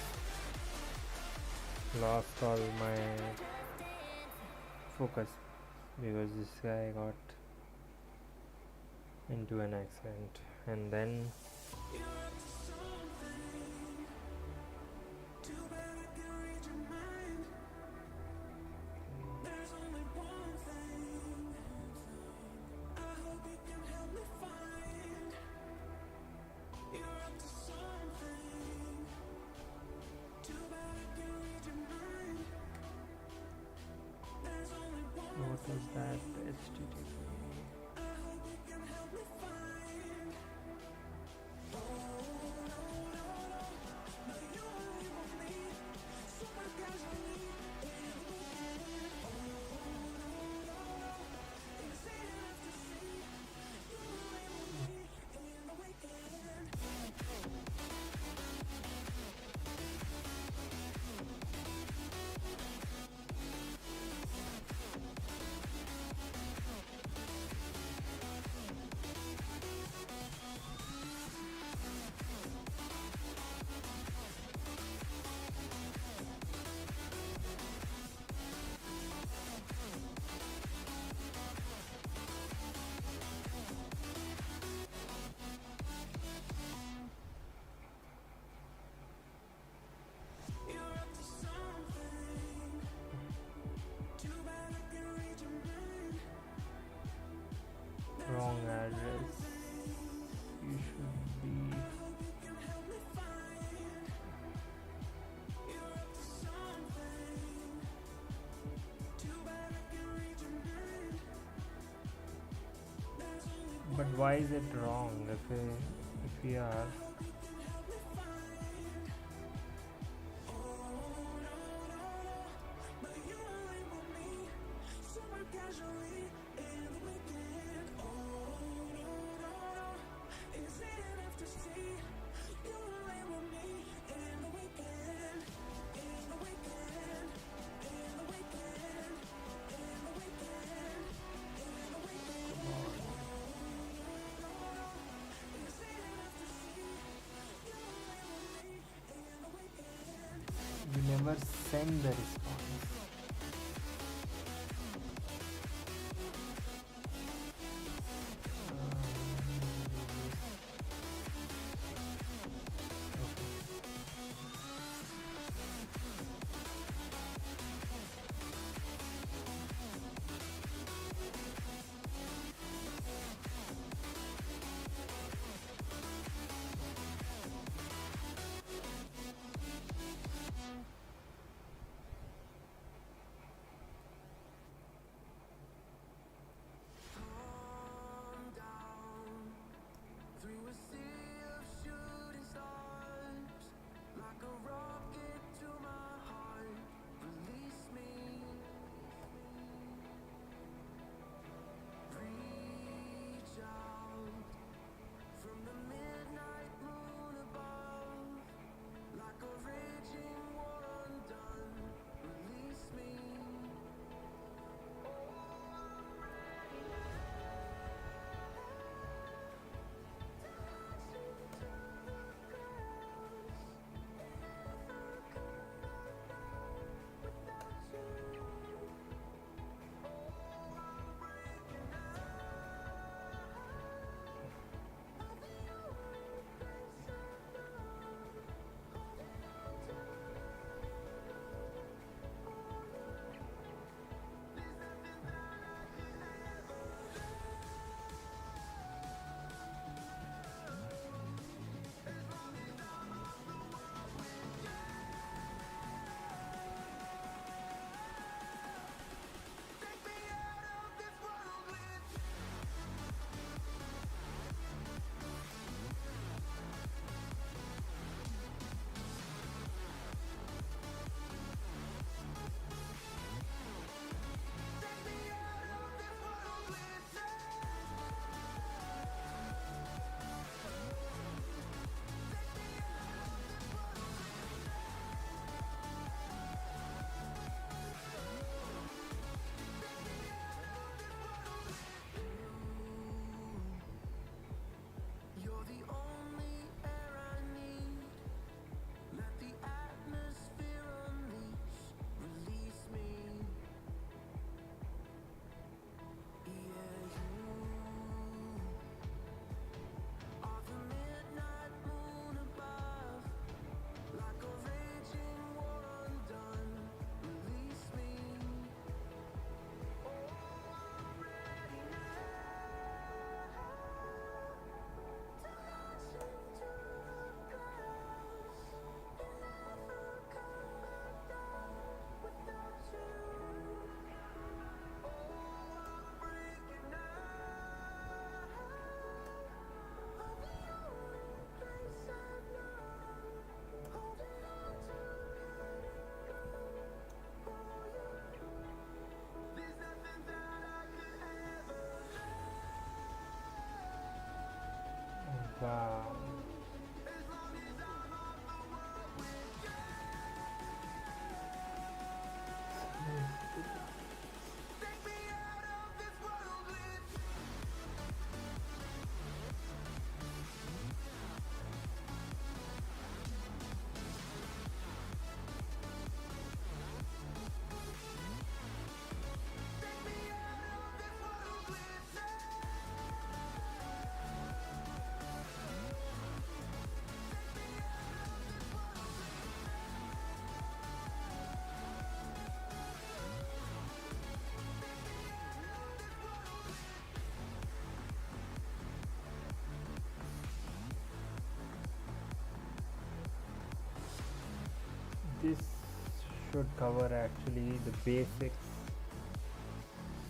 lost all my focus because this guy got into an accident, and then that HTTP. Wrong address. You should be. But why is it wrong if we are? You never send the response. this should cover actually the basics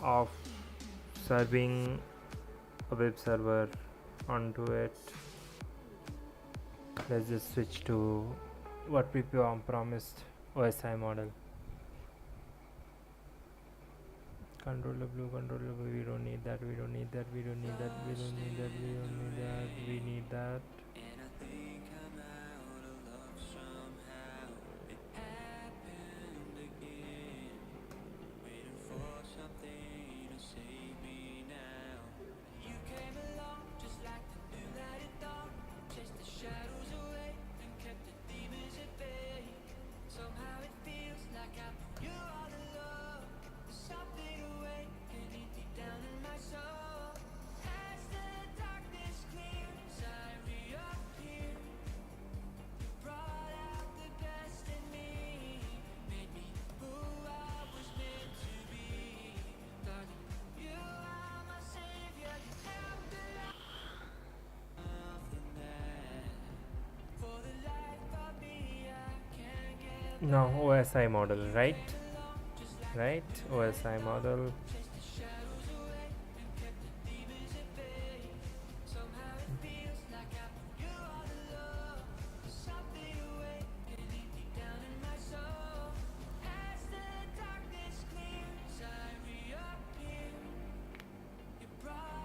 of serving a web server onto it. Let's just switch to what we promised, OSI model. Control W, we don't need that, we don't need that, we don't need that, we don't need that, we don't need that, we need that. No, OSI model, right? Right, OSI model.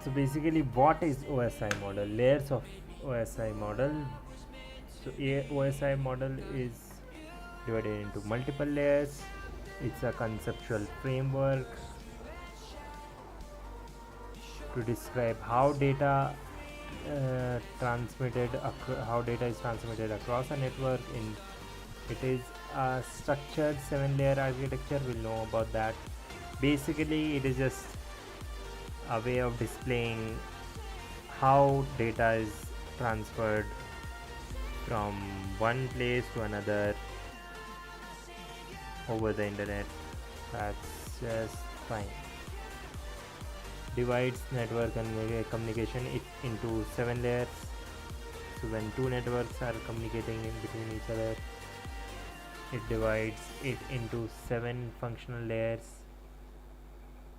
So basically, what is OSI model? Layers of OSI model. So OSI model is divided into multiple layers. It's a conceptual framework to describe how data how data is transmitted across a network. It is a structured 7-layer architecture. We'll know about that. Basically, it is just a way of displaying how data is transferred from one place to another over the internet. That's just fine. Divides network and communication into 7 layers. So when two networks are communicating in between each other, it divides it into 7 functional layers.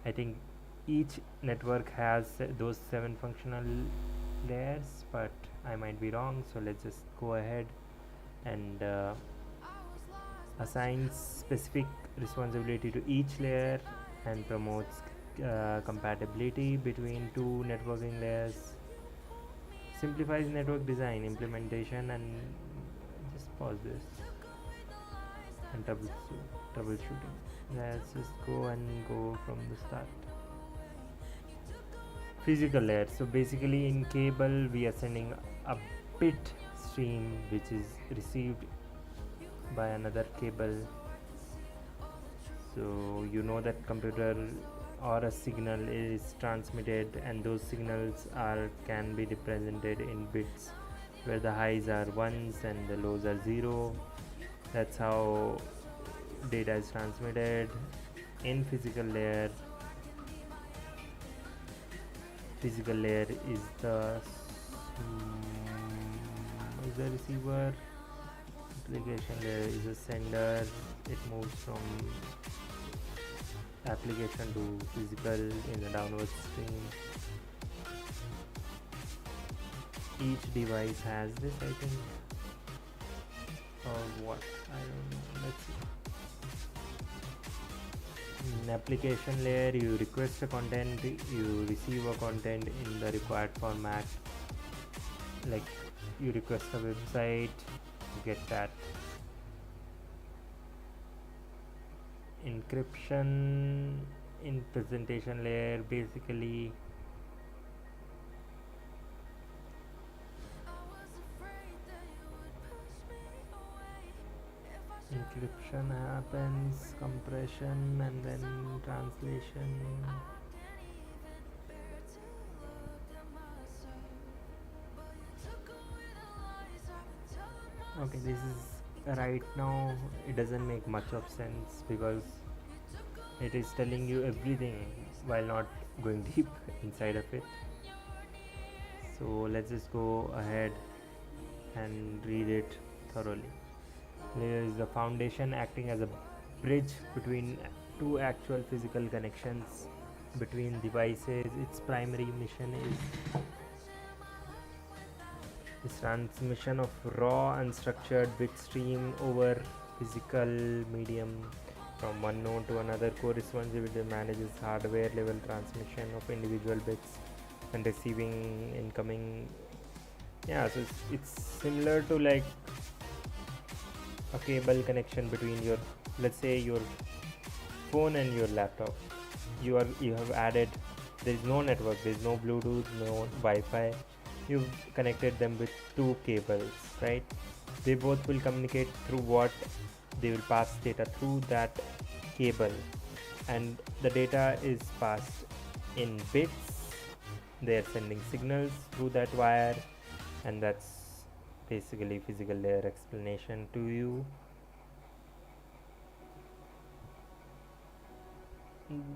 I think each network has those 7 functional layers, but I might be wrong, so let's just go ahead and assigns specific responsibility to each layer and promotes compatibility between two networking layers, simplifies network design implementation, and just pause this and troubleshooting. Let's just go from the start. Physical layer. So basically, in cable, we are sending a bit stream which is received by another cable. So you know that computer or a signal is transmitted, and those signals can be represented in bits, where the highs are ones and the lows are 0. That's how data is transmitted in physical layer. Physical layer is the receiver. Application layer is a sender. It moves from application to physical in a downward stream. Each device has this, I think, or what, I don't know. Let's see. In application layer, you request a content, you receive a content in the required format. Like you request a website, you get that. Encryption in presentation layer, basically encryption happens, compression, and then translation. Okay, this is right now, it doesn't make much of sense because it is telling you everything while not going deep inside of it. So let's just go ahead and read it thoroughly. Layer is the foundation acting as a bridge between two actual physical connections between devices. Its primary mission is transmission of raw unstructured bit stream over physical medium from one node to another. Core responsibility manages hardware level transmission of individual bits and receiving incoming. Yeah, so it's similar to like a cable connection between your, let's say, your phone and your laptop. You have added, there is no network, there is no Bluetooth, no Wi-Fi. You've connected them with two cables, right? They both will communicate through what, they will pass data through that cable, and the data is passed in bits. They are sending signals through that wire, and that's basically physical layer explanation to you.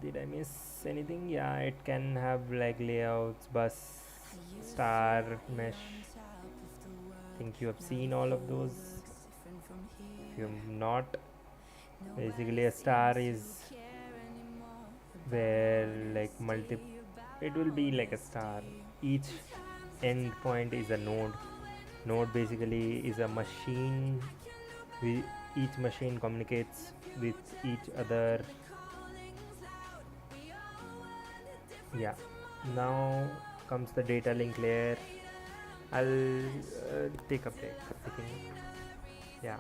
Did I miss anything? Yeah, it can have like layouts, bus, star, mesh. I think you have seen all of those. If you have not, basically a star is where like it will be like a star. Each endpoint is a node basically is a machine. Each machine communicates with each other. Yeah, now comes the data link layer. I'll take a break, I think. Yeah.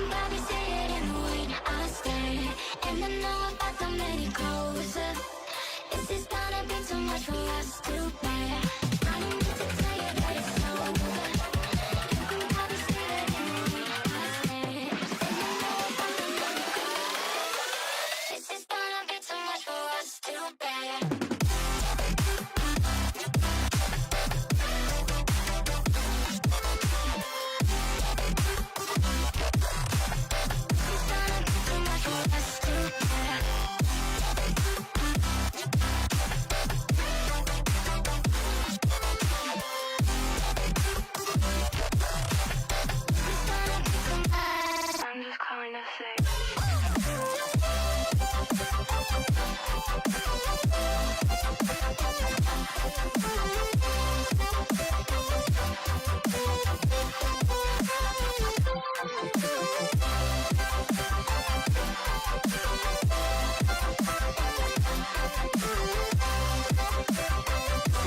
can probably see it in the way I stare. And I know about the many closer. This is gonna be too much for us to bear. I don't need to tell you that it's over. You can probably see it in the way I stare. And I know about the many closer. This is gonna be too much for us to bear. I'm just calling to say.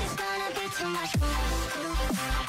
It's gonna be too much for us to bear.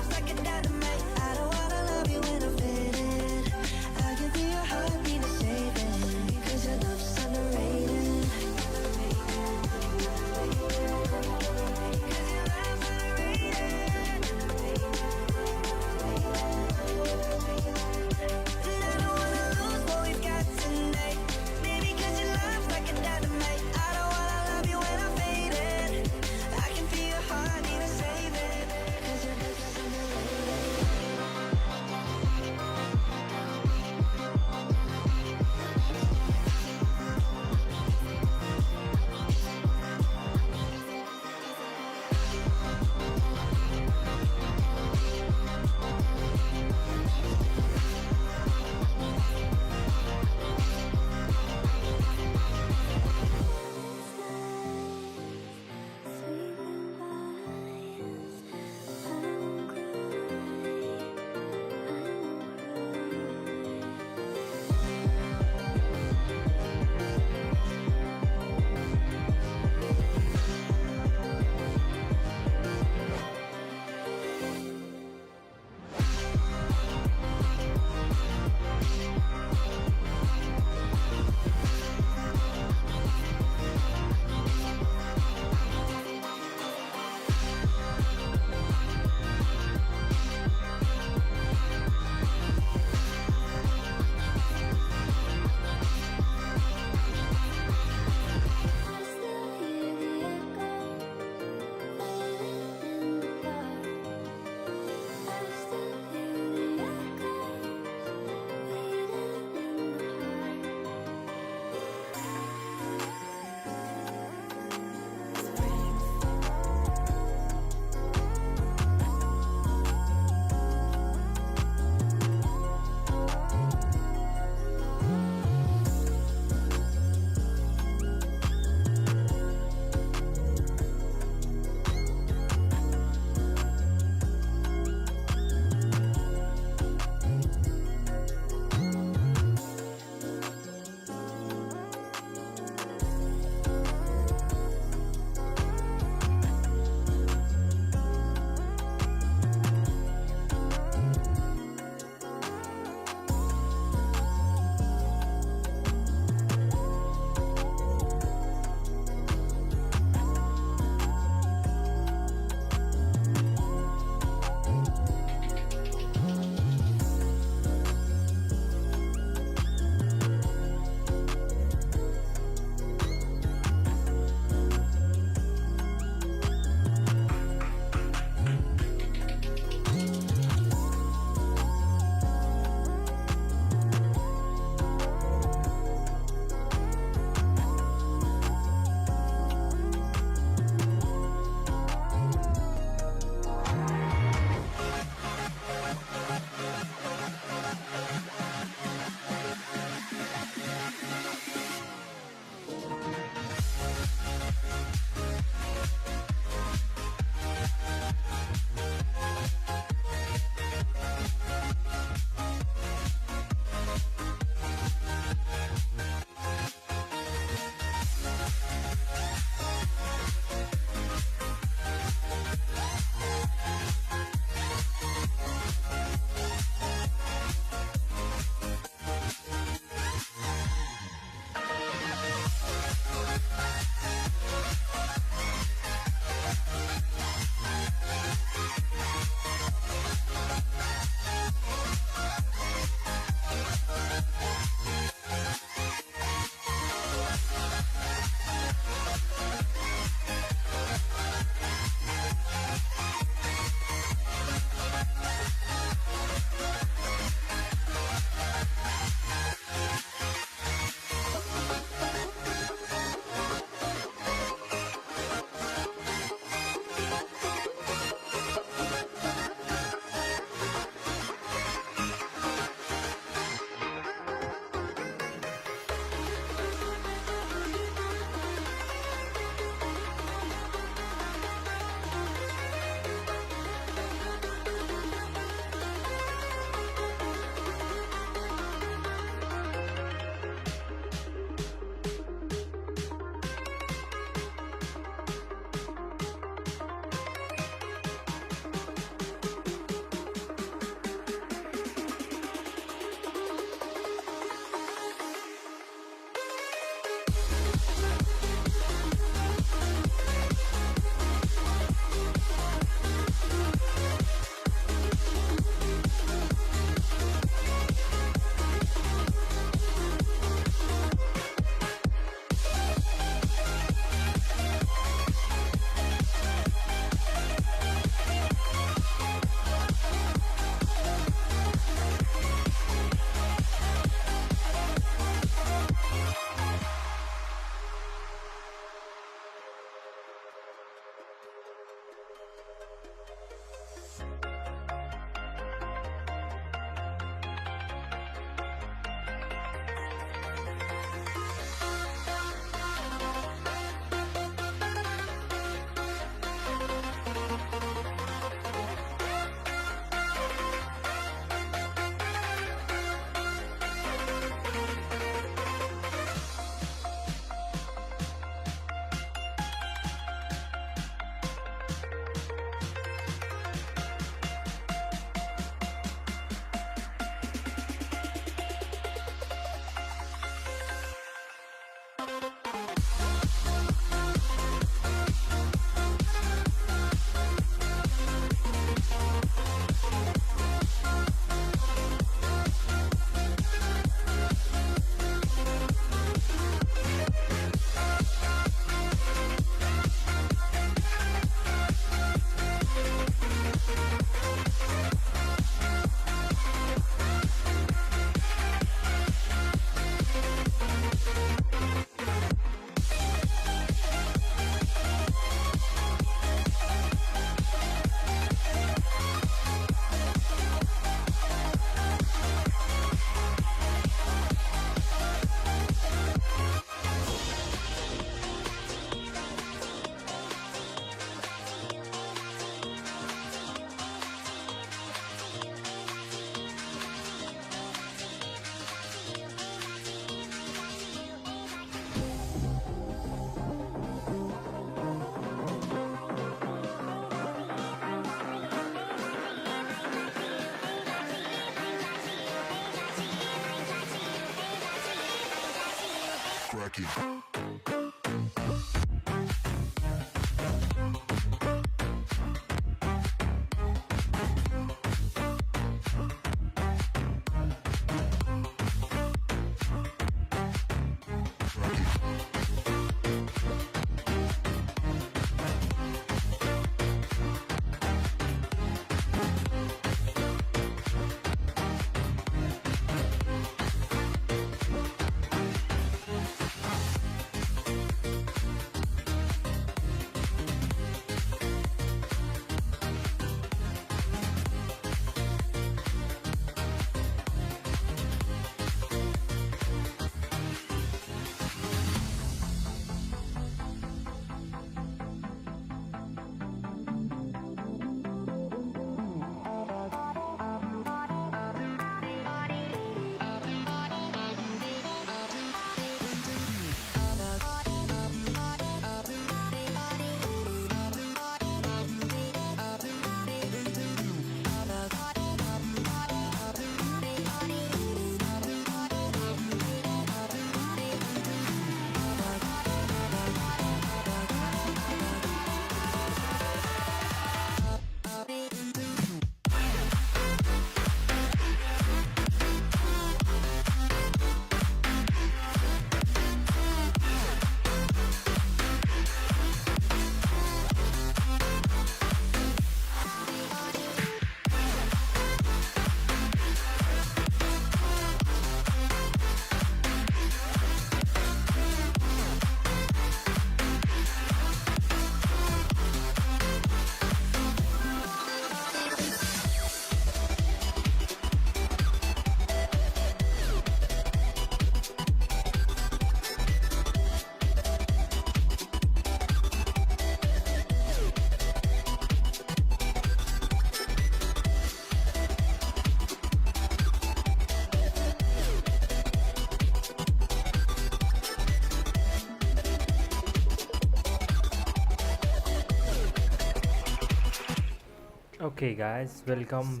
Okay, guys, welcome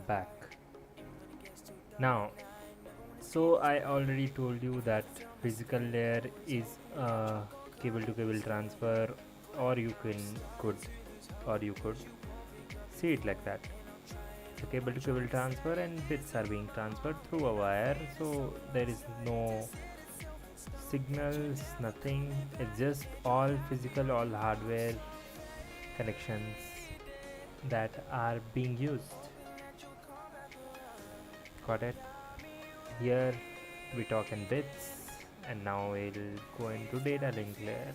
back. Now, so I already told you that physical layer is cable to cable transfer, or you could see it like that. So cable to cable transfer and bits are being transferred through a wire, so there is no signals, nothing. It's just all physical, all hardware connections that are being used. Got it? Here we talk in bits, and now we'll go into data link layer.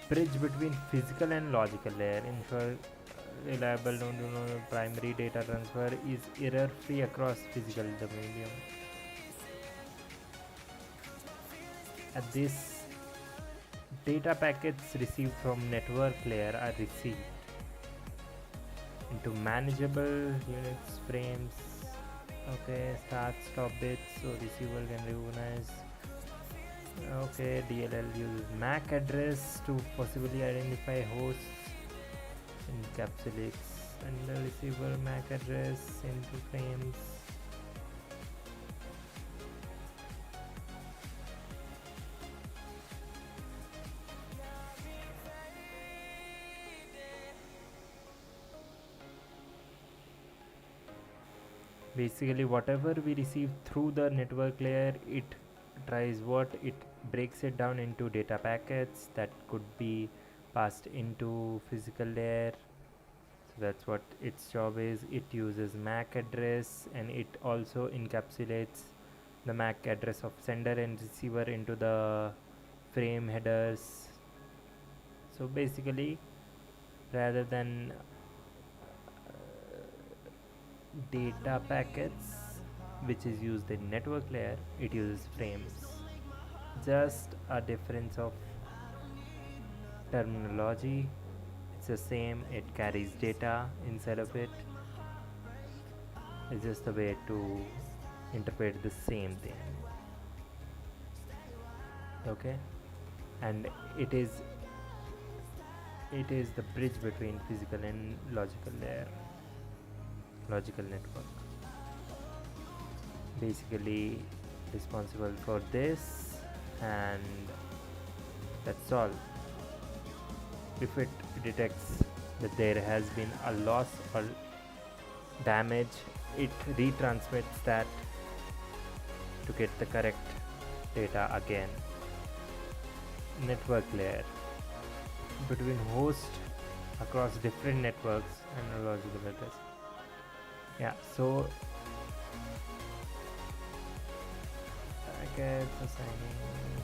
Bridge between physical and logical layer ensure reliable known primary data transfer is error free across physical the medium. At this, data packets received from network layer are received into manageable units frames. Okay, start stop bits so receiver can recognize. Okay, DLL uses MAC address to possibly identify hosts, encapsulates and the receiver MAC address into frames. Basically, whatever we receive through the network layer, it tries what it breaks it down into data packets that could be passed into physical layer. So that's what its job is. It uses MAC address and it also encapsulates the MAC address of sender and receiver into the frame headers. So basically, rather than data packets which is used in network layer, it uses frames. Just a difference of terminology. It's the same, it carries data inside of it. It's just a way to interpret the same thing. Okay, and it is the bridge between physical and logical layer, logical network. Basically, responsible for this, and that's all. If it detects that there has been a loss or damage, it retransmits that to get the correct data again. Network layer between hosts across different networks and logical address. Yeah, so packets assigning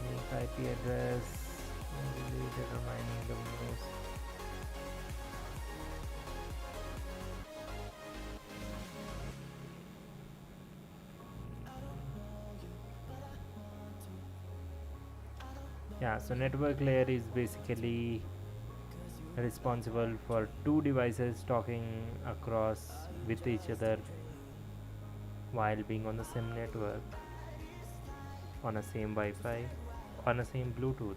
unique IP address, really determining the most. Yeah, so network layer is basically responsible for two devices talking across with each other while being on the same network, on a same Wi-Fi, on a same Bluetooth,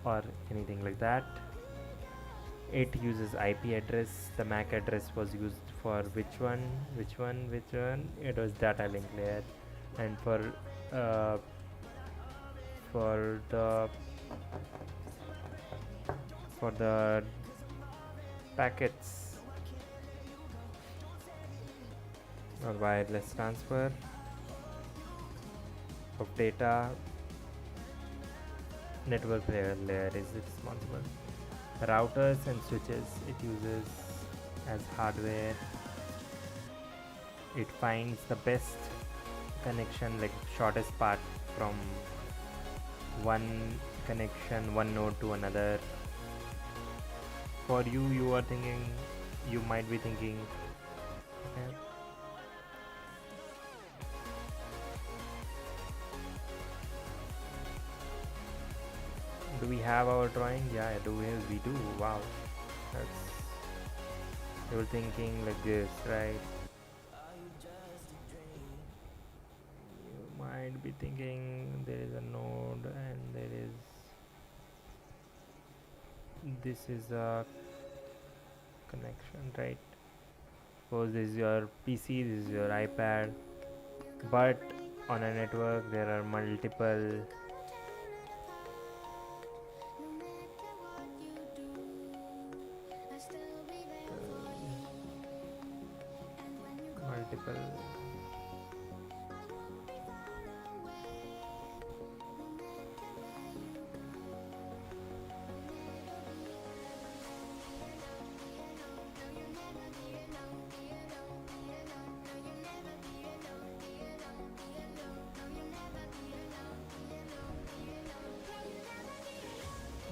or anything like that. It uses IP address. The MAC address was used for which one, which one? It was data link layer, and uh, for the for the packets or wireless transfer of data, network layer is responsible. Routers and switches it uses as hardware. It finds the best connection, like shortest path from one connection, one node to another. For you, you might be thinking, okay, do we have our drawing? Yeah, we do. Wow, that's, you're thinking like this, right? You might be thinking there is a node and this is a connection, right? Suppose this is your PC, this is your iPad, but on a network there are multiple multiple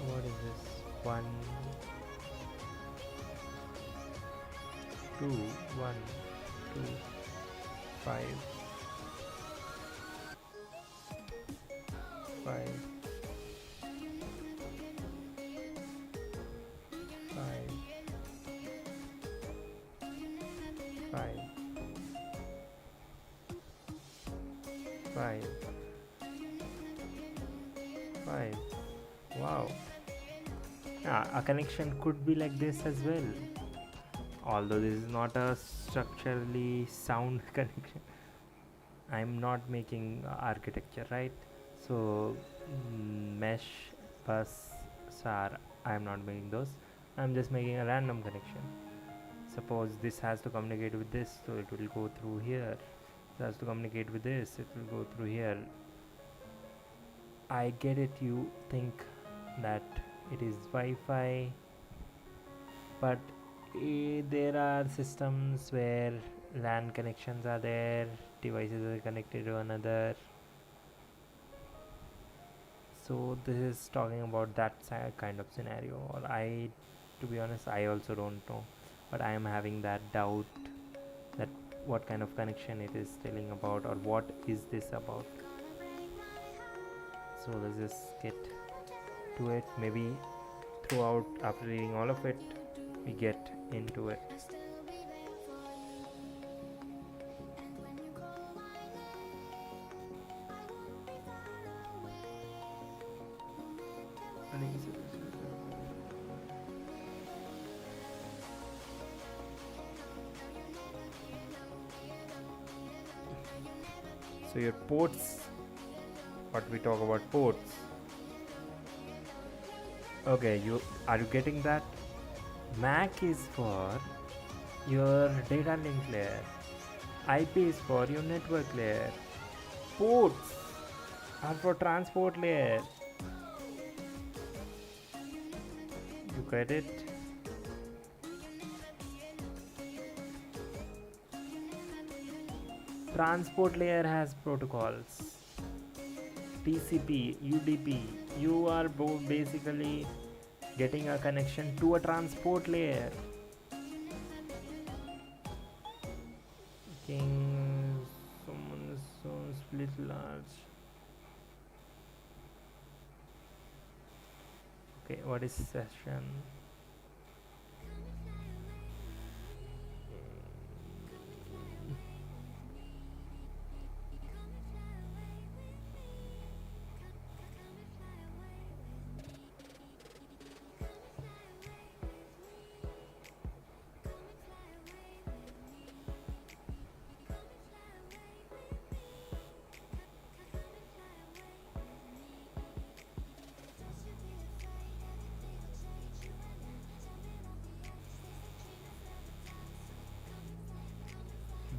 what is this? 1 2 1 2 5 5 5 5 5 5. Wow. A connection could be like this as well, although this is not a structurally sound connection. I'm not making architecture, right? So mesh, bus, SAR, I'm not making those. I'm just making a random connection. Suppose this has to communicate with this, so it will go through here. It has to communicate with this, it will go through here. I get it, you think that it is Wi-Fi, but there are systems where LAN connections are there, devices are connected to another. So this is talking about that kind of scenario, or to be honest, I also don't know, but I am having that doubt that what kind of connection it is telling about, or what is this about. So let's just get to it. Maybe throughout, after reading all of it, we get into it. So your ports, what we talk about ports. Okay, are you getting that? MAC is for your data link layer. IP is for your network layer. Ports are for transport layer. You get it? Transport layer has protocols. TCP, UDP. You are basically getting a connection to a transport layer. Someone is so split large. Okay, what is session?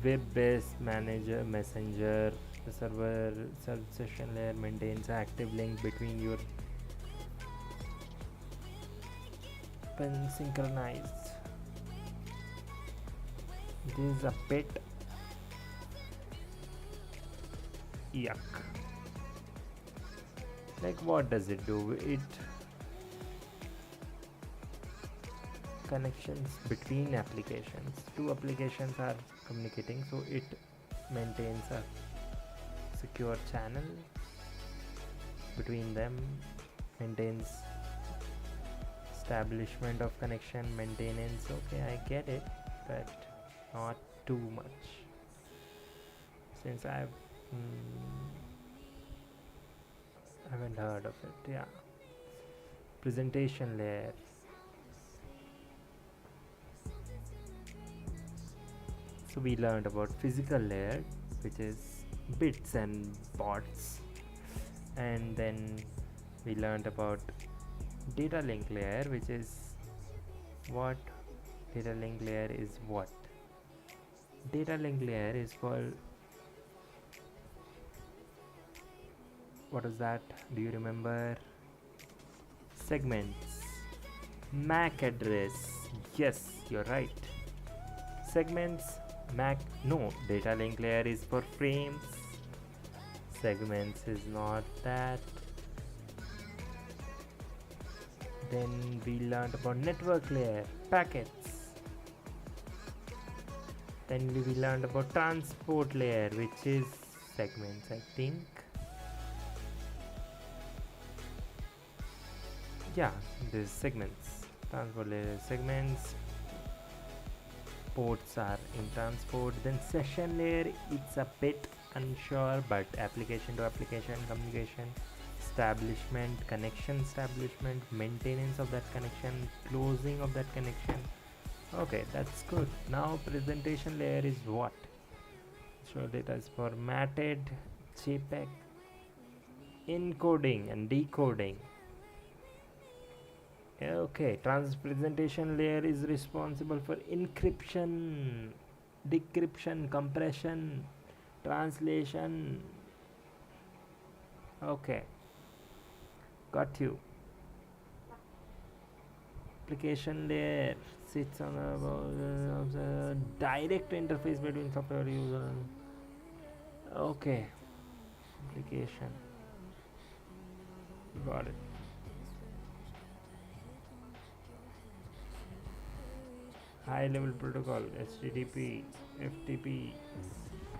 Web-based manager messenger. The server session layer maintains active link between your synchronized. This is a bit yuck. Like, what does it do? It connections between applications. Two applications are communicating, so it maintains a secure channel between them, maintains establishment of connection, maintenance. Okay, I get it, but not too much, since I haven't heard of it. Yeah. Presentation layer. So we learned about physical layer, which is bits and bots, and then we learned about data link layer, which is what? Data link layer is what? Data link layer is for, what is that? Do you remember? Segments. MAC address. Yes, you're right. Segments. MAC. No, data link layer is for frames. Segments is not that. Then we learned about network layer, packets. Then we learned about transport layer, which is segments, I think. Yeah, this segments. Transport layer segments. Ports are in transport. Then session layer, it's a bit unsure, but application to application communication, establishment, connection establishment, maintenance of that connection, closing of that connection. Okay, that's good. Now presentation layer is what? So data is formatted, JPEG, encoding and decoding. Okay, presentation layer is responsible for encryption, decryption, compression, translation. Okay, got you. Application layer sits on the direct interface between software user and, okay, application. Got it. High level protocol, HTTP, FTP.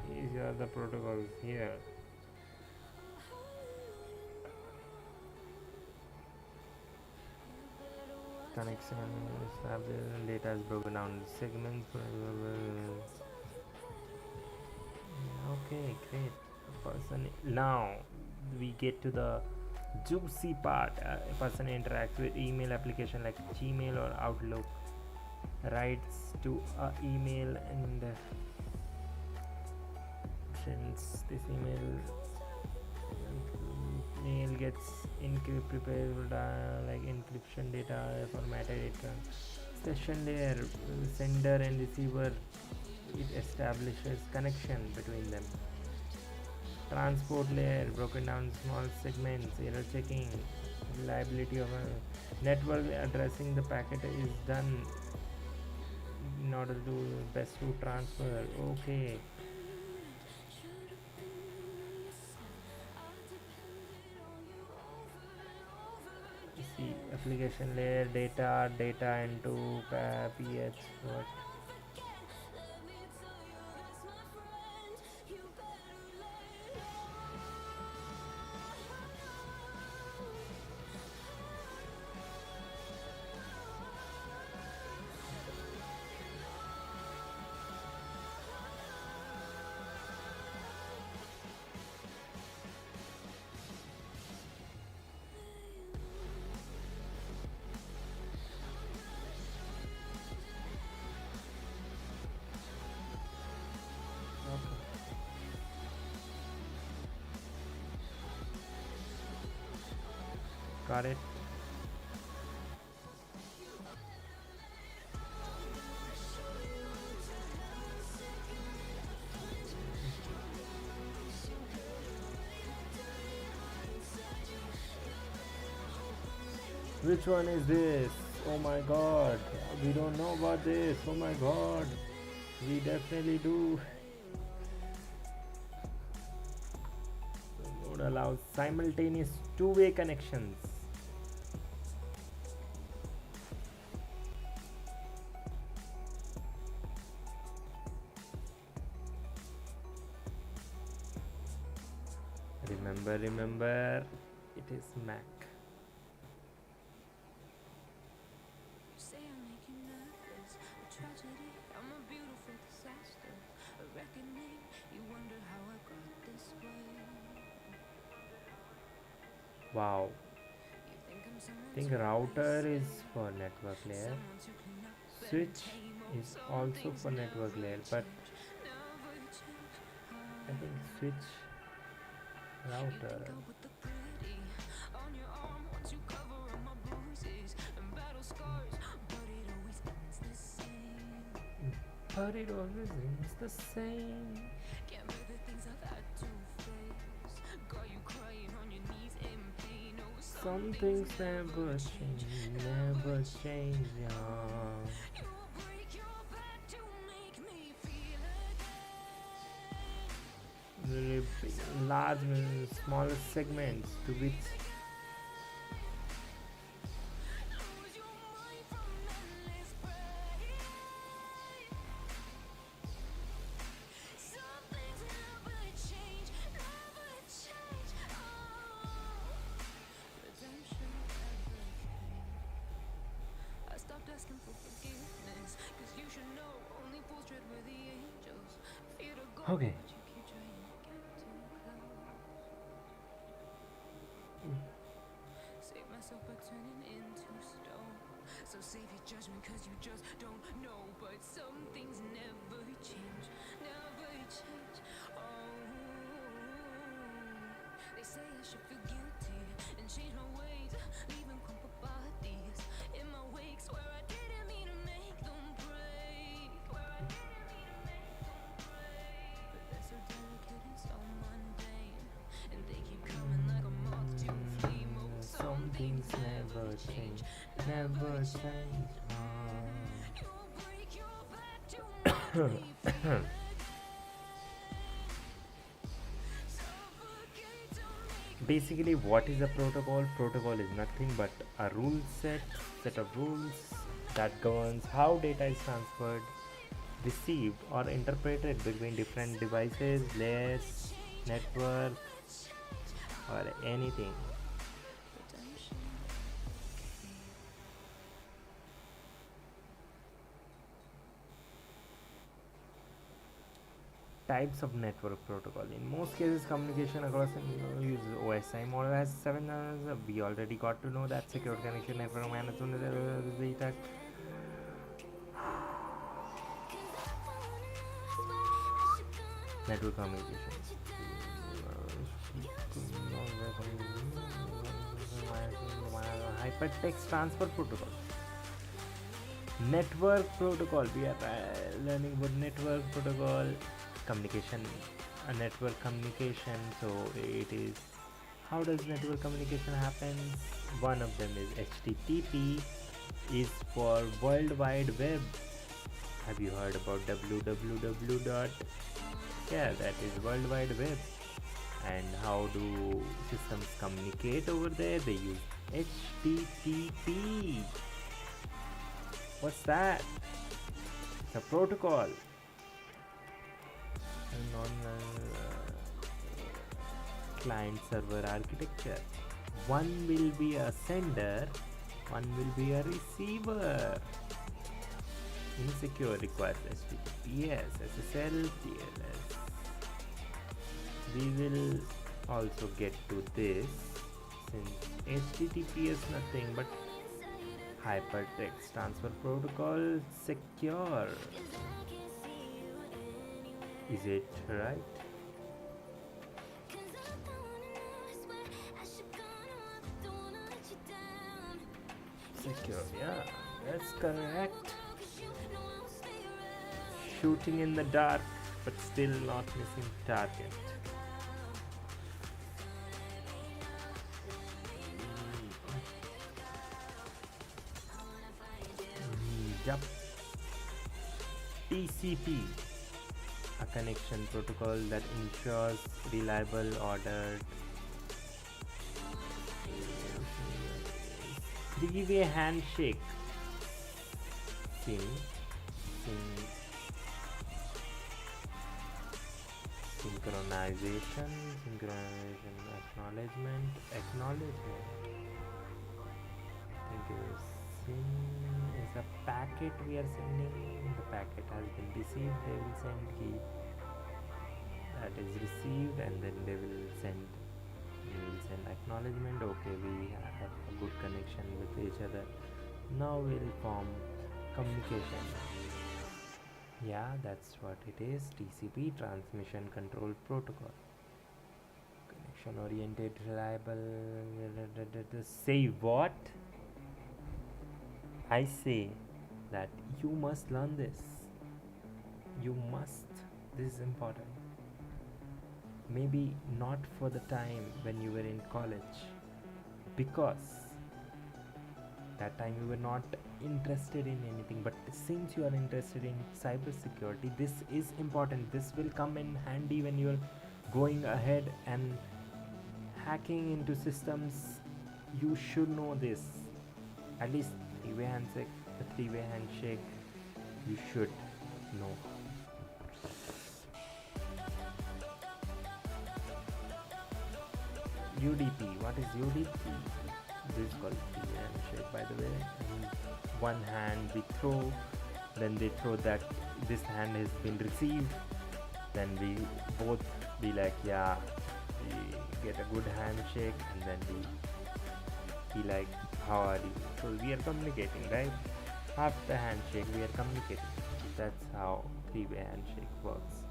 These are the protocols here. Connection, data is broken down into segments. Okay, great. Person. Now we get to the juicy part. A person interacts with email application like Gmail or Outlook, writes to a email and permissions. This mail gets prepared like encryption data formatted it. Session layer, sender and receiver, it establishes connection between them. Transport layer, broken down small segments, error checking, reliability of a network, addressing the packet is done in order to best to transfer. Okay. See, application layer, data into ph what. Got it. Which one is this? Oh my god, we don't know about this. Oh my god, we definitely do. Node allows simultaneous two-way connections. Remember, it is Mac. Wow. I think router is for network layer. Switch is also for network layer, but I think switch router. But it always ends the same. Some things never change, yeah. Really large, smaller segments to which okay. Some things never change, never change. Basically, what is a protocol? Protocol is nothing but a rule set of rules that governs how data is transferred, received, or interpreted between different devices, layers, network, or anything. Types of network protocol. In most cases, communication across use OSI model has 7 we already got to know that secure connection, network management, data. Network communication. hypertext transfer protocol. Network protocol, we are learning about network protocol communication, a network communication. So it is, how does network communication happen? One of them is HTTP, is for World Wide Web. Have you heard about www dot? Yeah, that is World Wide Web. And how do systems communicate over there? They use HTTP. What's that? It's a protocol. Client server architecture. One will be a sender, one will be a receiver. Insecure requires HTTPS, SSL, TLS. We will also get to this, since HTTP is nothing but hypertext transfer protocol secure. Is it right? Secure, yeah, that's correct. Shooting in the dark, but still not missing target. Yup. TCP, a connection protocol that ensures reliable, ordered, three-way handshake. Synchronization, acknowledgement. Thank you. Syn is a packet we are sending. The packet has been received. They will send key. That is received, and then they will send. We will send acknowledgement. Okay, we have a good connection with each other. Now we'll form communication. Yeah, that's what it is. TCP, transmission control protocol. Connection oriented, reliable. Say what? I say that you must learn this. You must. This is important. Maybe not for the time when you were in college, because that time you were not interested in anything, but since you are interested in cybersecurity, this is important. This will come in handy when you're going ahead and hacking into systems. You should know this. At least three-way handshake you should know. UDP, what is UDP? This is called three-way handshake, by the way. And one hand we throw, then they throw that this hand has been received, then we both be like, yeah, we get a good handshake, and then we be like, how are you? So we are communicating, right? After handshake we are communicating. That's how three-way handshake works.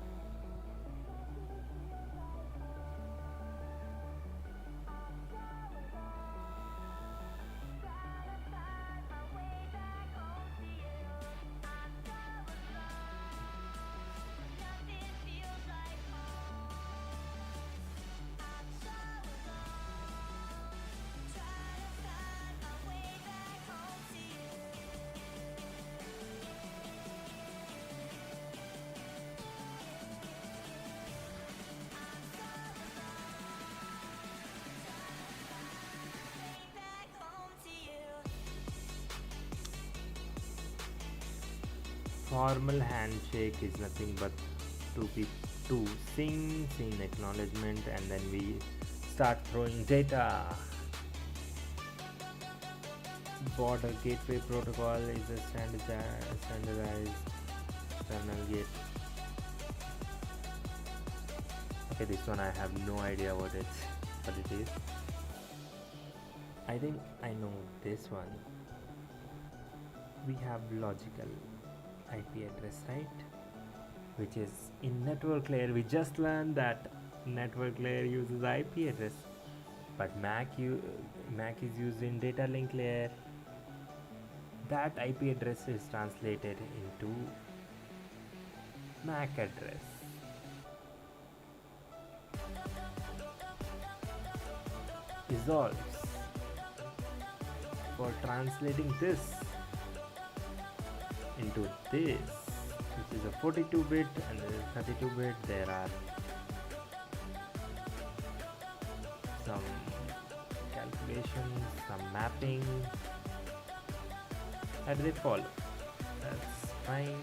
Formal handshake is nothing but two sing acknowledgement, and then we start throwing data. Border gateway protocol is a standardized external gate. Okay, this one I have no idea what it is. I think I know this one. We have logical IP address, right? Which is in network layer. We just learned that network layer uses IP address. but Mac is used in data link layer. That IP address is translated into MAC address. Resolves for translating this into this, which is a 42-bit and there is 32-bit. There are some calculations, some mapping that they follow. That's fine.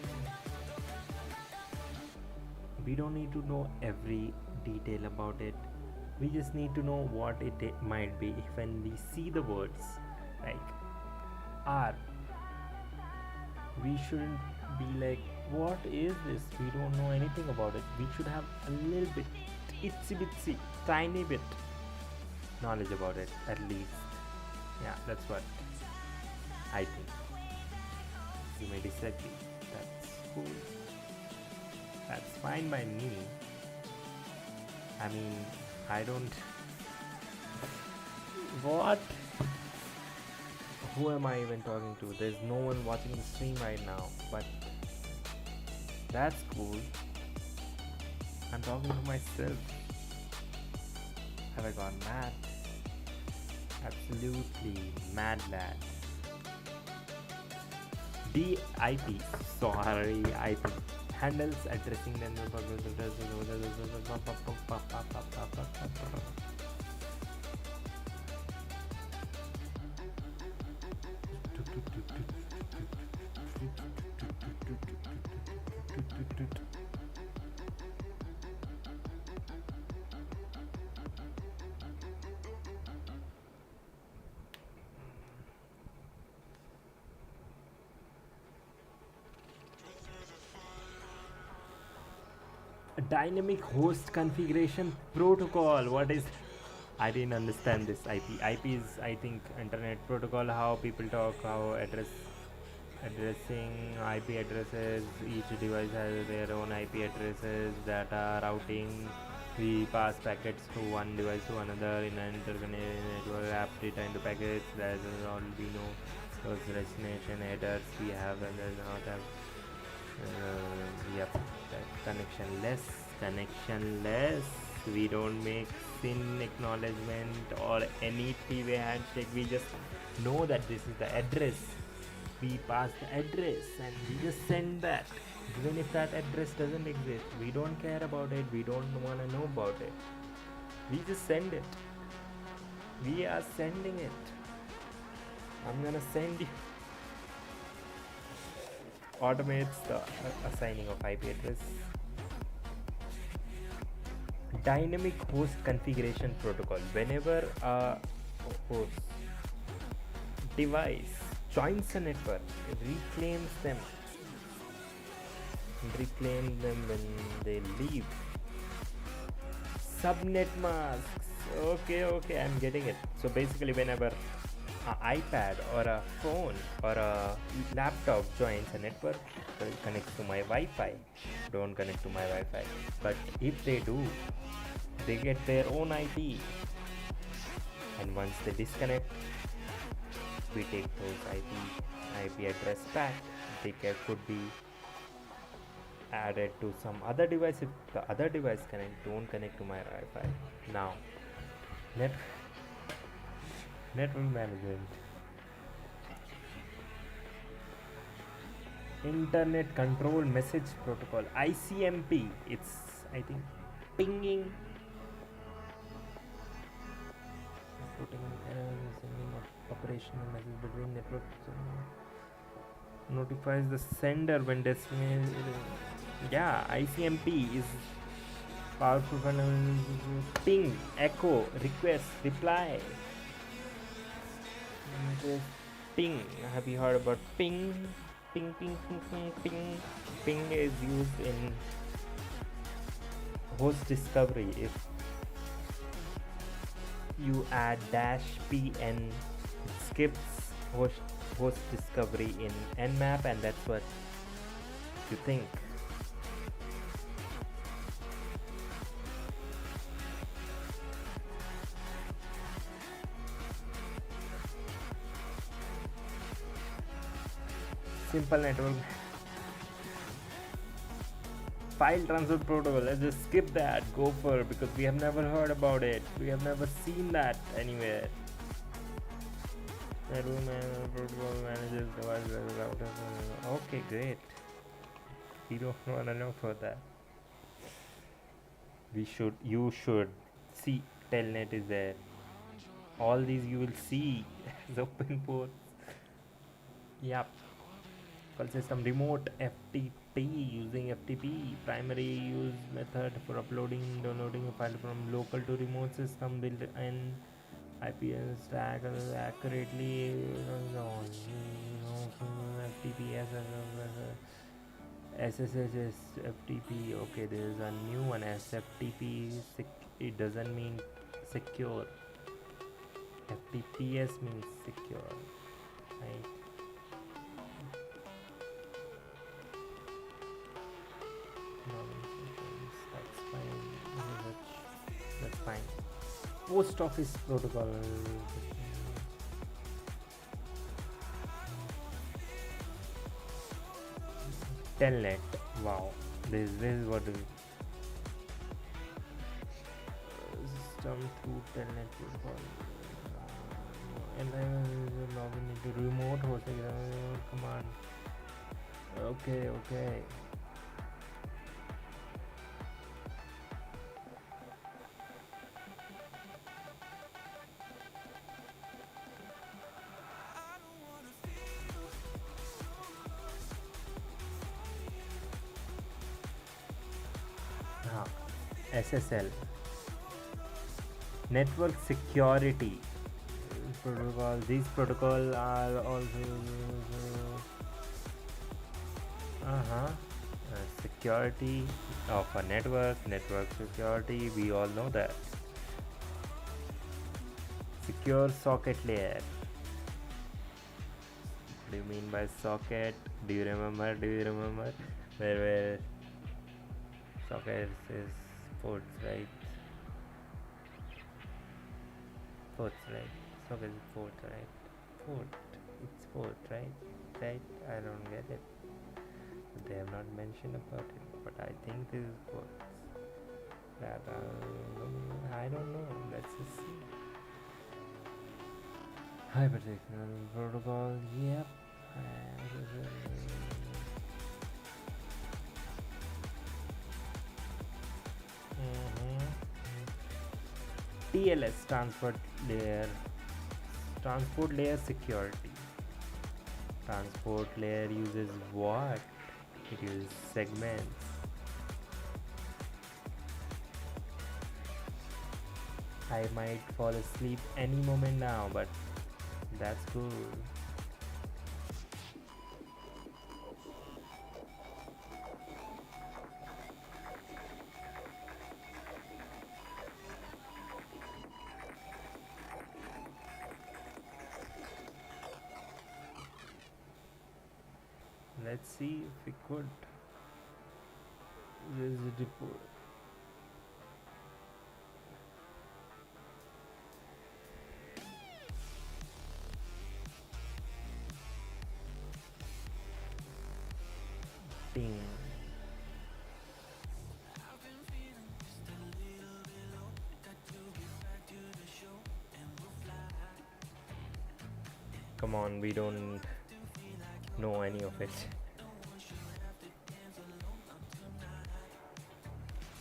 We don't need to know every detail about it. We just need to know what it might be. When we see the words like R, we shouldn't be like, what is this? We don't know anything about it. We should have a little bit, itsy bitsy, tiny bit knowledge about it at least. Yeah, that's what I think. You may disagree. That's cool. That's fine by me. I mean, I don't. What? Who am I even talking to? There's no one watching the stream right now, but that's cool. I'm talking to myself. Have I gone mad? Absolutely mad lad. DIP, sorry, IP handles addressing them. Dynamic host configuration protocol. What is? I didn't understand this IP. IP is, I think, internet protocol. How people talk, how addressing IP addresses. Each device has their own IP addresses. Data routing. We pass packets from one device to another in an interconnected network. App data into packets. There is all we know. Those destination headers we have and there's not have. Yep, connectionless. We don't make SYN acknowledgement or any three-way handshake. We just know that this is the address. We pass the address and we just send that. Even if that address doesn't exist, we don't care about it. We don't want to know about it. We just send it. We are sending it. I'm gonna send you. Automates the assigning of IP address. Dynamic host configuration protocol. Whenever a host device joins a network, it reclaims them when they leave. Subnet masks. Okay, I'm getting it. So basically, whenever an iPad or a phone or a laptop joins a network, it connects to my Wi-Fi. Don't connect to my Wi-Fi. But if they do, they get their own IP. And once they disconnect, we take those IP address back. They could be added to some other device if the other device don't connect to my Wi-Fi. Now, network management. Internet Control Message Protocol, ICMP. It's, I think, pinging, putting sending operational message between networks. Notifies the sender when destination. Yeah, ICMP is powerful for ping, echo, request, reply. Ping. Have you heard about ping? Ping. Ping is used in host discovery. If you add -pn, it skips host discovery in Nmap, and that's what you think. Simple network file transfer protocol. Let's just skip that. Go for it because we have never heard about it. We have never seen that anywhere. Network protocol manages device routers. Okay, great. We don't want to know for that. You should see. Telnet is there. All these you will see as open ports. Yep. File system remote FTP using FTP primary use method for uploading downloading a file from local to remote system built in IPS stack accurately FTP SSH FTP. Okay, there is a new one. SFTP. It doesn't mean secure. FTPS means secure, right? That's fine. That's fine. Post office protocol. Telnet. Wow. This is what is system through Telnet protocol. And I will log into remote hosting command. Okay. SSL network security protocol. These protocols are also security of a network security. We all know that. Secure socket layer. What do you mean by socket? Do you remember where socket is ports, right? Socket is port, right? It's port, right? I don't get it. They have not mentioned about it, but I think this is ports. I don't know. Let's just see. Hypertext protocol. Yep. TLS transport layer security. Transport layer uses what? It uses segments. I might fall asleep any moment now, but that's cool. Let's see if we could. There's a report. Ding. Come on, we don't know any of it.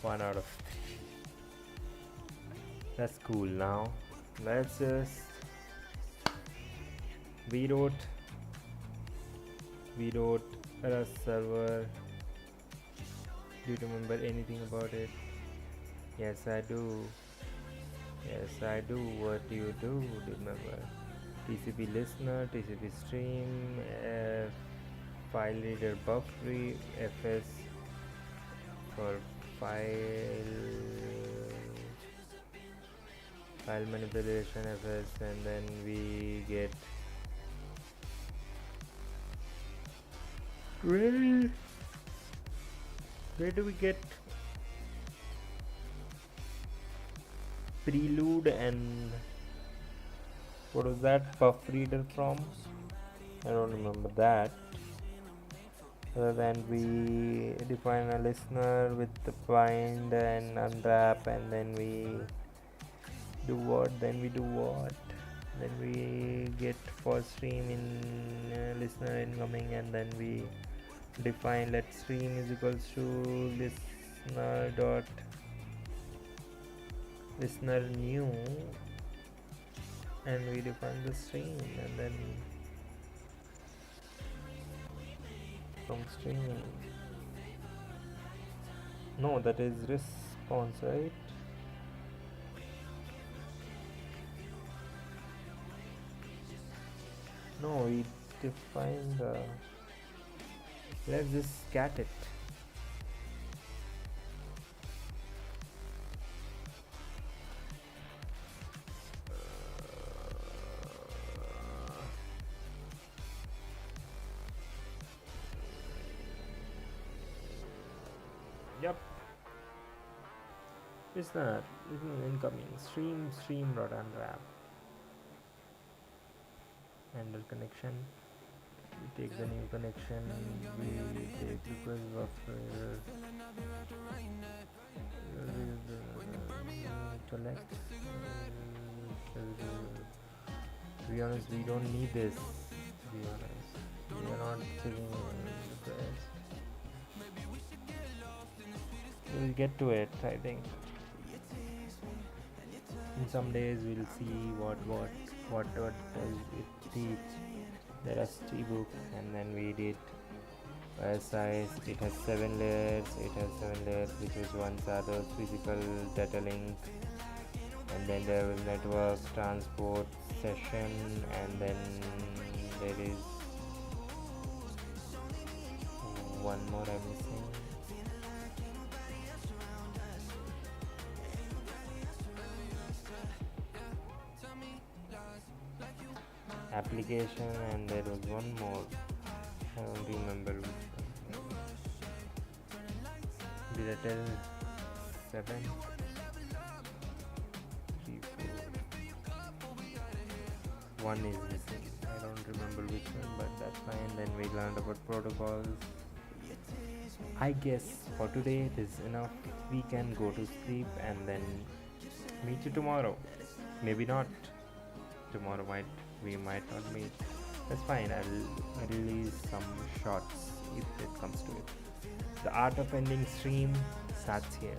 1 out of 3. That's cool. Now let's just we wrote a server. Do you remember anything about it? Yes, I do. What do you do? Remember? TCP listener, TCP stream, file reader buffer, FS for file manipulation, FS, and then we get where do we get prelude and what was that buff reader from? I don't remember that. Rather than we define a listener with the bind and unwrap, and then we do what, then we do what, then we get first stream in listener incoming, and then we define let stream is equals to listener dot listener new, and we define the stream, and then from stream, no, that is response, right? No, we define the, let's just cat it. Yep. Listener incoming stream dot unwrap, handle connection. We take the new connection. We take request buffer. Select. To be honest, we don't need this. To be honest, we are not taking request. We'll get to it, I think. In some days we'll see what does it teach. There is ebook, and then we did size. It has 7 layers. Which was once are those physical data link, and then there was network transport session, and then there is one more I'm missing. Application, and there was one more. I don't remember which one. Did I tell 7? 3, 4. One is missing. I don't remember which one, but that's fine. Then we learned about protocols. I guess for today it is enough. We can go to sleep and then meet you tomorrow. Maybe not. Tomorrow we might not meet. That's fine. I'll release some shots if it comes to it. The art of ending stream starts here.